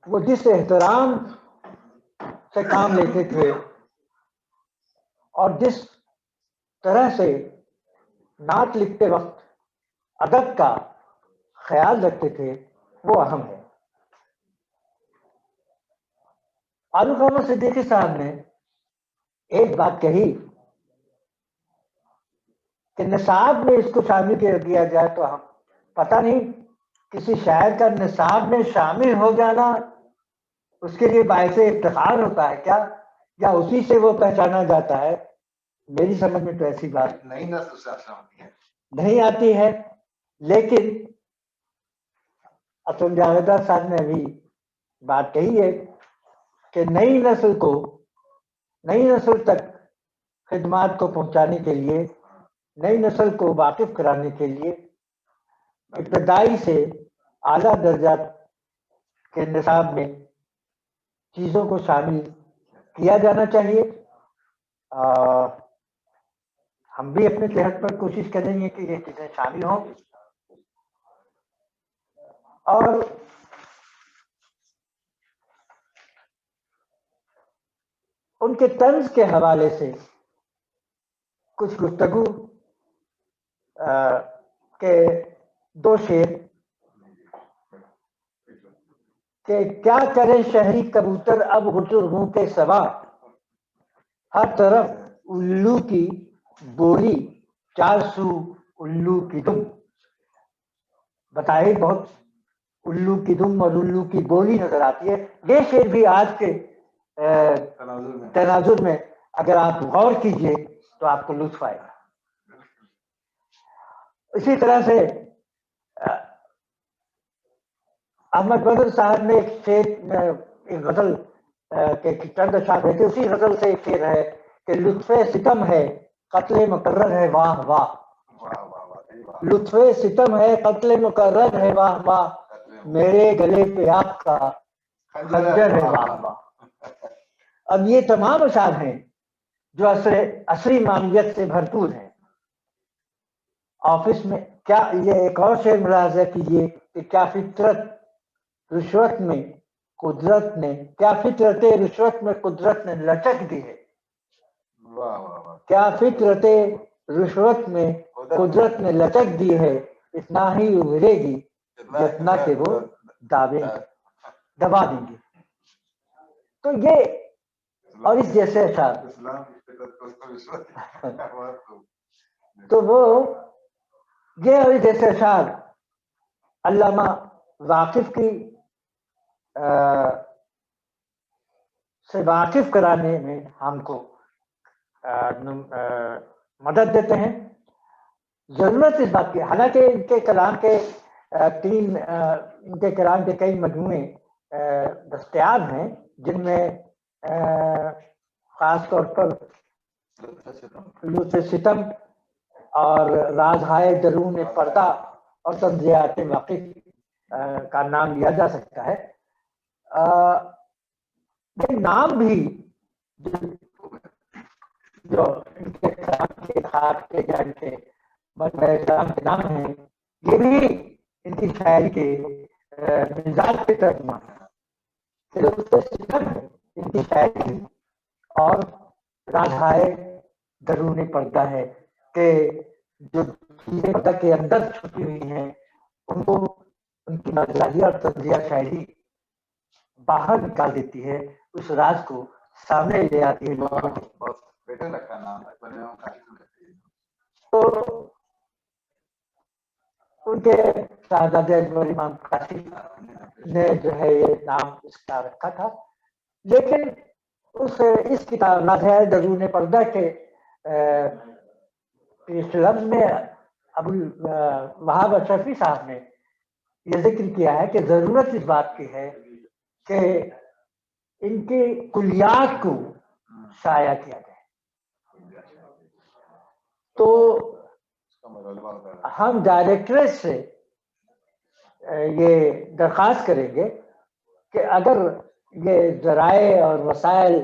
S6: وہ جس احترام سے کام لیتے تھے اور جس طرح سے نعت لکھتے وقت ادب کا خیال رکھتے تھے وہ اہم ہے. فاروق احمد صدیقی صاحب نے ایک بات کہی کہ نصاب میں اس کو شامل کیا جائے تو ہم پتہ نہیں کسی شاعر کا نصاب میں شامل ہو جانا اس کے لیے باعث افتخار ہوتا ہے کیا، یا اسی سے وہ پہچانا جاتا ہے. میری سمجھ میں تو ایسی بات نہیں آتی ہے. لیکن اسلم جاویدہ صاحب نے ابھی بات کہی ہے کہ نئی نسل تک خدمات کو پہنچانے کے لیے، نئی نسل کو واقف کرانے کے لیے ابتدائی سے اعلیٰ درجات کے نصاب میں چیزوں کو شامل کیا جانا چاہیے. ہم بھی اپنے صحت پر کوشش کریں گے کہ یہ چیزیں شامل ہوں. اور ان کے طرز کے حوالے سے کچھ گفتگو کہ دو شعر کہ کیا کرے شہری کبوتر اب بزرگوں کے سوا، ہر طرف الو کی بولی چار سو الو کی دم. بتائے بہت الو کی دم اور الو کی بولی نظر آتی ہے. یہ شعر بھی آج کے تناظر میں اگر آپ غور کیجئے تو آپ کو لطف آئے گا. اسی طرح سے احمد بدر صاحب نے ایک شعر، ایک غزل کے چند اشعار تھے، اسی غزل سے ایک شعر ہے کہ لطف ستم ہے قتل مقرر ہے واہ واہ. لطف ستم ہے قتل مقرر ہے واہ واہ، میرے گلے پہ آپ کا خنجر ہے واہ واہ. اب یہ تمام اشعار ہیں جو عصری معانیت سے بھرپور ہیں. آفس میں کیا یہ ایک اور شعر ملاحظہ کیجیے کہ کیا فطرت رشوت میں قدرت نے، کیا فطرت رشوت میں قدرت نے لچک دی ہے. کیا فطرت رشوت میں قدرت نے لچک دی ہے، اتنا ہی ابھرے گی جتنا کہ وہ دبا دیں گے. تو یہ اور اس جیسے اشعار تو وہ یہ اور اس جیسے اشعار علامہ واقف کی سے واقف کرانے میں ہم کو مدد دیتے ہیں. ضرورت اس بات کی، حالانکہ ان کے کلام کے ان کے کلام کے کئی مجموعے دستیاب ہیں، جن میں خاص طور پر لطف ستم اور رازہائے درون پردہ اور تنزیہات واقف کا نام لیا جا سکتا ہے. یہ نام بھی جو ان کے کلام کے خاک کے جان کے کلام کے نام ہیں، یہ بھی ان کی شاعری کے مزاج کے ترجمہ ہے. ان کی شاعری اور رازہائے درون پردہ ہے کہ جو چیزیں پردہ کے اندر چھپی ہوئی ہیں ان کو ان کی مزاجی اور تنزیہ شاعری باہر نکال دیتی ہے، اس راز کو سامنے لے آتی ہے. تو ان کے شہزادے اجمل امام قاسم نے جو ہے یہ نام اس کا رکھا تھا. لیکن اس کتاب رازہائے درون پردہ کے اس لفظ میں ابو وہاب اشرفی صاحب نے یہ ذکر کیا ہے کہ ضرورت اس بات کی ہے کہ ان کے کلیات کو شائع کیا جائے. تو ہم ڈائریکٹریٹ سے یہ درخواست کریں گے کہ اگر یہ ذرائع اور وسائل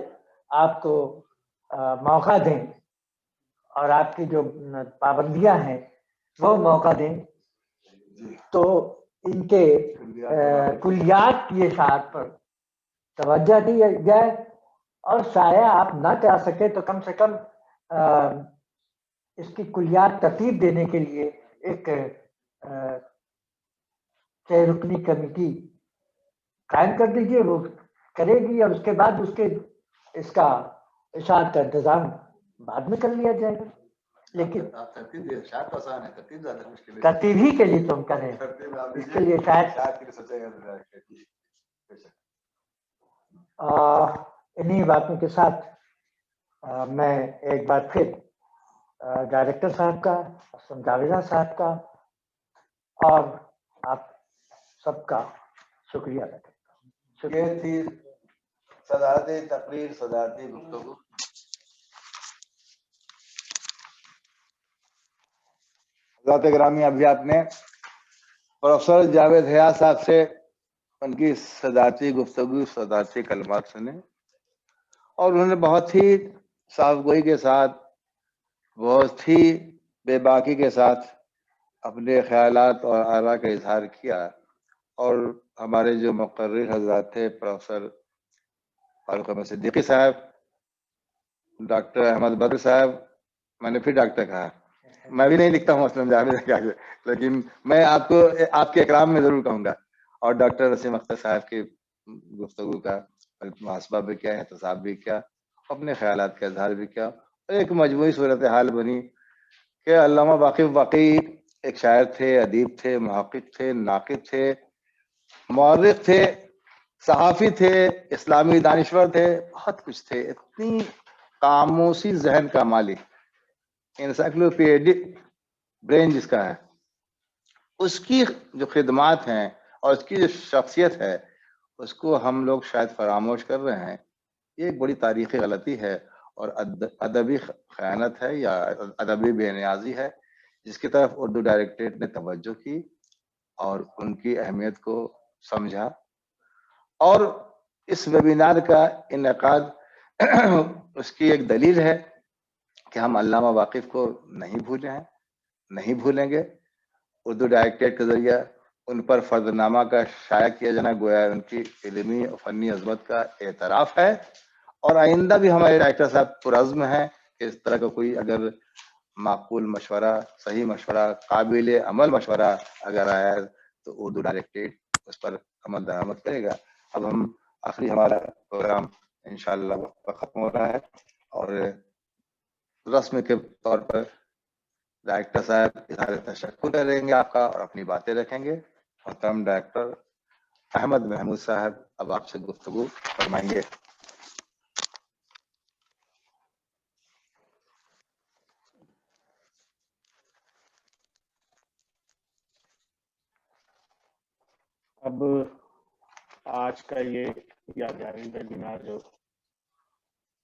S6: آپ کو موقع دیں اور آپ کی جو پابندیاں ہیں وہ موقع دیں تو ان کے کلیات کی اشاعت پر توجہ دی جائے، اور شاید آپ نہ کر سکے تو کم سے کم اس کی کلیات ترتیب دینے کے لیے ایک 6 رکنی کمیٹی قائم کر دیجیے، وہ کرے گی اور اس کے بعد اس کا اشاعت کا انتظام بعد میں کر لیا جائے گا. لیکن ترتیب ہی کے لیے تم کریں، اس کے لیے شاید انہی باتوں کے ساتھ میں ایک بار پھر ڈائریکٹر صاحب کا، اسلم جاویدہ صاحب کا اور آپ سب کا شکریہ ادا کرتا ہوں.
S1: یہ تھی صدارتی تقریر، صدارتی گفتگو. حضرات گرامی، ابھی آپ نے پروفیسر جاوید حیات صاحب سے ان کی صدارتی گفتگو، صدارتی کلمات سنے، اور انہوں نے بہت ہی صاف گوئی کے ساتھ، بہت ہی بے باکی کے ساتھ اپنے خیالات اور آراء کا اظہار کیا. اور ہمارے جو مقرر حضرات تھے، پروفیسر فاروق احمد صدیقی صاحب، ڈاکٹر احمد بدر صاحب، میں نے پھر ڈاکٹر کہا، میں بھی نہیں لکھتا ہوں اسلم جاوید کا، لیکن میں آپ کو آپ کے اکرام میں ضرور کہوں گا. اور ڈاکٹر وسیم اختر صاحب کی گفتگو کا محاسبہ بھی کیا، احتساب بھی کیا، اپنے خیالات کا اظہار بھی کیا، اور ایک مجموعی صورتحال بنی کہ علامہ واقف واقعی ایک شاعر تھے، ادیب تھے، محقق تھے، ناقد تھے، مورخ تھے، صحافی تھے، اسلامی دانشور تھے، بہت کچھ تھے. اتنی قاموسی ذہن کا مالک، انسائکلوپیڈک برین جس کا ہے، اس کی جو خدمات ہیں اور اس کی جو شخصیت ہے، اس کو ہم لوگ شاید فراموش کر رہے ہیں. یہ ایک بڑی تاریخی غلطی ہے اور ادبی خیانت ہے یا ادبی بے نیازی ہے، جس کی طرف اردو ڈائریکٹریٹ نے توجہ کی اور ان کی اہمیت کو سمجھا. اور اس ویبینار کا انعقاد اس کی ایک دلیل ہے کہ ہم علامہ واقف کو نہیں بھولے ہیں، نہیں بھولیں گے. اردو ڈائریکٹریٹ کے ذریعہ ان پر فردنامہ کا شائع کیا جانا گویا ان کی علمی اور فنی عظمت کا اعتراف ہے. اور آئندہ بھی ہمارے ڈائریکٹر صاحب پرعزم ہیں کہ اس طرح کا کوئی اگر معقول مشورہ، صحیح مشورہ، قابل عمل مشورہ اگر آیا تو اردو ڈائریکٹریٹ اس پر عمل درآمد کرے گا. اب ہم آخری ہمارا پروگرام انشاءاللہ ختم ہو رہا ہے اور رسم کے طور پر ڈائریکٹر صاحب اظہار تشکر کریں گے آپ کا اور اپنی باتیں رکھیں گے. محترم ڈائریکٹر احمد محمود صاحب اب آپ سے گفتگو فرمائیں گے.
S2: اب آج کا یہ یادگاری ویبینار جو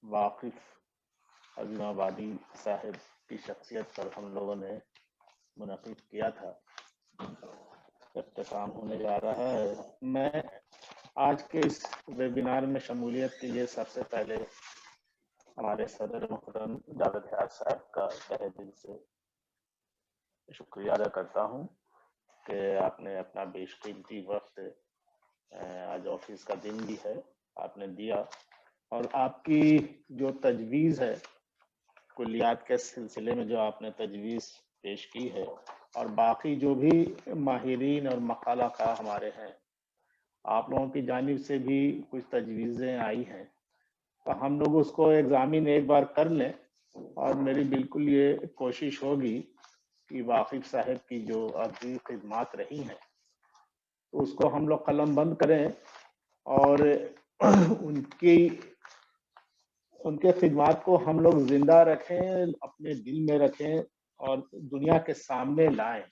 S2: واقف عظیم آبادی صاحب کی شخصیت پر ہم لوگوں نے منعقد کیا تھا، اختتام ہونے جا رہا ہے. میں آج کے اس ویبینار میں شمولیت کے لیے سب سے پہلے ہمارے صدر محترم جاوید حیات صاحب کا تہہ دل سے شکریہ ادا کرتا ہوں کہ آپ نے اپنا بیش قیمتی وقت، آج آفس کا دن بھی ہے، آپ نے دیا، اور آپ کی جو تجویز ہے کلیات کے سلسلے میں جو آپ نے تجویز پیش کی ہے، اور باقی جو بھی ماہرین اور مقالہ خواہ ہمارے ہیں، آپ لوگوں کی جانب سے بھی کچھ تجویزیں آئی ہیں، تو ہم لوگ اس کو ایگزامن ایک بار کر لیں. اور میری بالکل یہ کوشش ہوگی کہ واقف صاحب کی جو عظیم خدمات رہی ہیں اس کو ہم لوگ قلم بند کریں اور ان کے خدمات کو ہم لوگ زندہ رکھیں، اپنے دل میں رکھیں اور دنیا کے سامنے لائیں.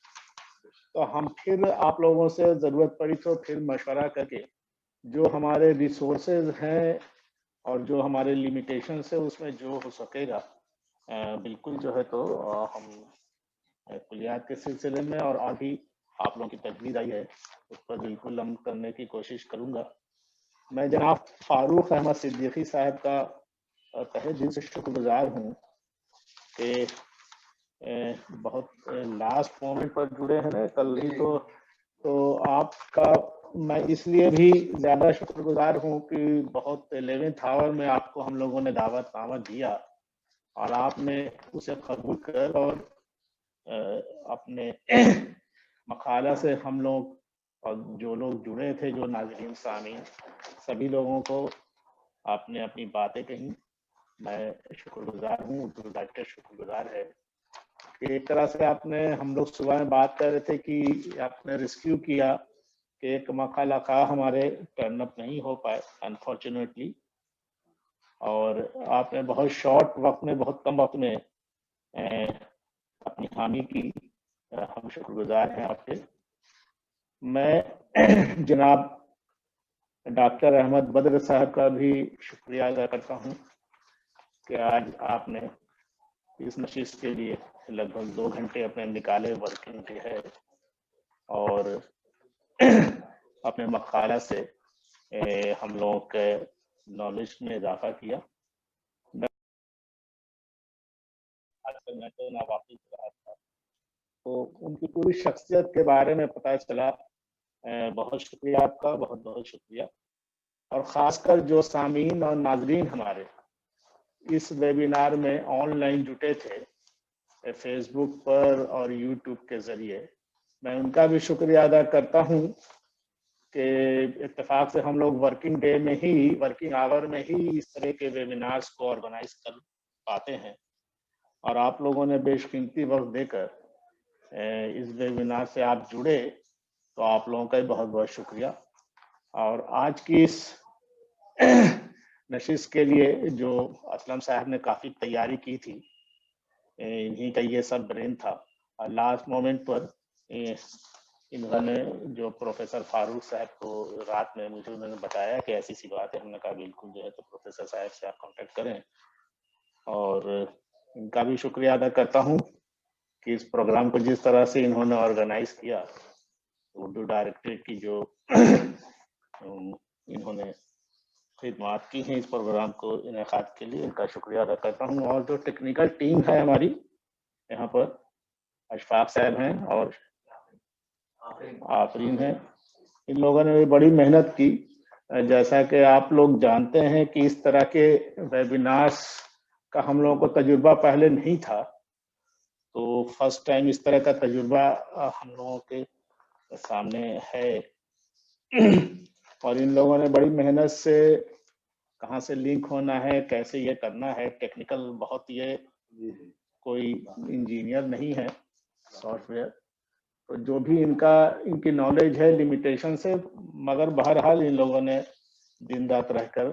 S2: تو ہم پھر آپ لوگوں سے ضرورت پڑی تو پھر مشورہ کر کے جو ہمارے ریسورسز ہیں اور جو ہمارے لیمیٹیشنز ہیں اس میں جو ہو سکے گا بالکل جو ہے تو ہم کلیات کے سلسلے میں اور ابھی آپ لوگوں کی تجویز آئی ہے اس پر بالکل عمل کرنے کی کوشش کروں گا. میں جناب فاروق احمد صدیقی صاحب کا تہہ دل سے شکر گزار ہوں کہ بہت لاسٹ مومنٹ پر جڑے ہیں. کل ہی تو آپ کا میں اس لیے بھی زیادہ شکر گزار ہوں کہ بہت 11th آور میں آپ کو ہم لوگوں نے دعوت دیا اور آپ نے اسے قبول کر اور اپنے مقالہ سے ہم لوگ اور جو لوگ جڑے تھے، جو ناظرین سامعین، سبھی لوگوں کو آپ نے اپنی باتیں کہیں. میں شکر گزار ہوں، اردو ڈائریکٹر شکر گزار ہے کہ ایک طرح سے آپ نے، ہم لوگ صبح میں بات کر رہے تھے کہ آپ نے ریسکیو کیا کہ ایک مقالہ خواہ ہمارے ٹرن اپ نہیں ہو پائے انفارچونیٹلی، اور آپ نے بہت شارٹ وقت میں، بہت کم وقت میں اپنی حامی کی. ہم شکر گزار ہیں آپ کے. میں جناب ڈاکٹر احمد بدر صاحب کا بھی شکریہ ادا کرتا ہوں کہ آج آپ نے اس نشست کے لیے لگ بھگ 2 گھنٹے اپنے نکالے، ورکنگ کے ہے، اور اپنے مقالہ سے ہم لوگوں کے نالج میں اضافہ کیا. میں تو ناواقف رہا تھا تو ان کی پوری شخصیت کے بارے میں پتہ چلا. بہت شکریہ آپ کا، بہت بہت شکریہ. اور خاص کر جو سامعین اور ناظرین ہمارے اس ویبینار میں آن لائن جٹے تھے، فیس بک پر اور یوٹیوب کے ذریعے. میں ان کا بھی شکریہ ادا کرتا ہوں کہ اتفاق سے ہم لوگ ورکنگ آور میں ہی اس طرح کے ویبینارز کو آرگنائز کر پاتے ہیں, اور آپ لوگوں نے بیشقیمتی وقت دے کر اس ویبینار سے آپ جڑے, تو آپ لوگوں کا بھی بہت بہت شکریہ. اور آج کی اس نشست کے لیے جو اسلم صاحب نے کافی تیاری کی تھی, انہی کا یہ سب برین تھا, اور لاسٹ مومنٹ پر انہوں نے جو پروفیسر فاروق صاحب کو رات میں مجھے انہوں نے بتایا کہ ایسی سی بات ہے, ہم نے کہا بالکل جو ہے تو پروفیسر صاحب سے آپ کانٹیکٹ کریں. اور ان کا بھی شکریہ ادا کرتا ہوں کہ اس پروگرام کو جس طرح سے انہوں نے آرگنائز کیا, اردو ڈائریکٹریٹ کی جو انہوں نے خدمات کی ہیں اس پروگرام کو انعقاد کے لیے, ان کا شکریہ ادا کرتا ہوں. اور جو ٹیکنیکل ٹیم ہے ہماری یہاں پر, اشفاق صاحب ہیں اور آفرین ہیں, ان لوگوں نے بھی بڑی محنت کی. جیسا کہ آپ لوگ جانتے ہیں کہ اس طرح کے ویبینارز کا ہم لوگوں کو تجربہ پہلے نہیں تھا, تو فرسٹ ٹائم اس طرح کا تجربہ ہم لوگوں کے سامنے ہے. اور ان لوگوں نے بڑی محنت سے کہاں سے لنک ہونا ہے, کیسے یہ کرنا ہے, ٹیکنیکل بہت, یہ کوئی انجینئر نہیں ہے سافٹ ویئر, تو جو بھی ان کی نالج ہے لمیٹیشن سے, مگر بہرحال ان لوگوں نے دن رات رہ کر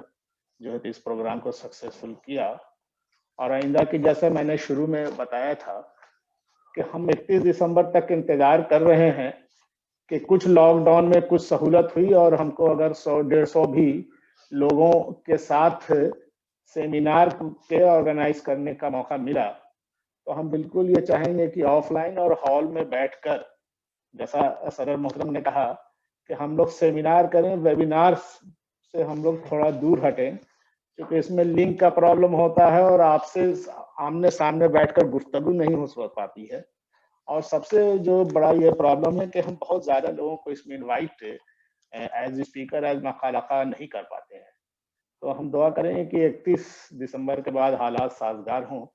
S2: جو ہے اس پروگرام کو سکسیسفل کیا. اور آئندہ کی جیسا میں نے شروع میں بتایا تھا کہ ہم 31 دسمبر تک انتظار کر رہے ہیں کہ کچھ لاک ڈاؤن میں کچھ سہولت ہوئی اور ہم کو اگر 100-150 بھی لوگوں کے ساتھ سیمینار کے آرگنائز کرنے کا موقع ملا, تو ہم بالکل یہ چاہیں گے کہ آف لائن اور ہال میں بیٹھ کر, جیسا صدر محترم نے کہا کہ ہم لوگ سیمینار کریں, ویبینار سے ہم لوگ تھوڑا دور ہٹیں, کیونکہ اس میں لنک کا پرابلم ہوتا ہے اور آپ سے آمنے سامنے بیٹھ کر گفتگو نہیں ہو پاتی ہے. اور سب سے جو بڑا یہ پرابلم ہے کہ ہم بہت زیادہ لوگوں کو اس میں انوائٹ ایز اسپیکر ایز مقالہ خواہ نہیں کر پاتے ہیں. تو ہم دعا کریں کہ 31 دسمبر کے بعد حالات سازگار ہوں,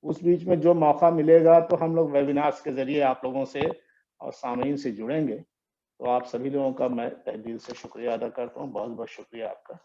S2: اس بیچ میں جو موقع ملے گا تو ہم لوگ ویبینارز کے ذریعے آپ لوگوں سے اور سامعین سے جڑیں گے. تو آپ سبھی لوگوں کا میں تہ دل سے شکریہ ادا کرتا ہوں. بہت بہت شکریہ آپ کا.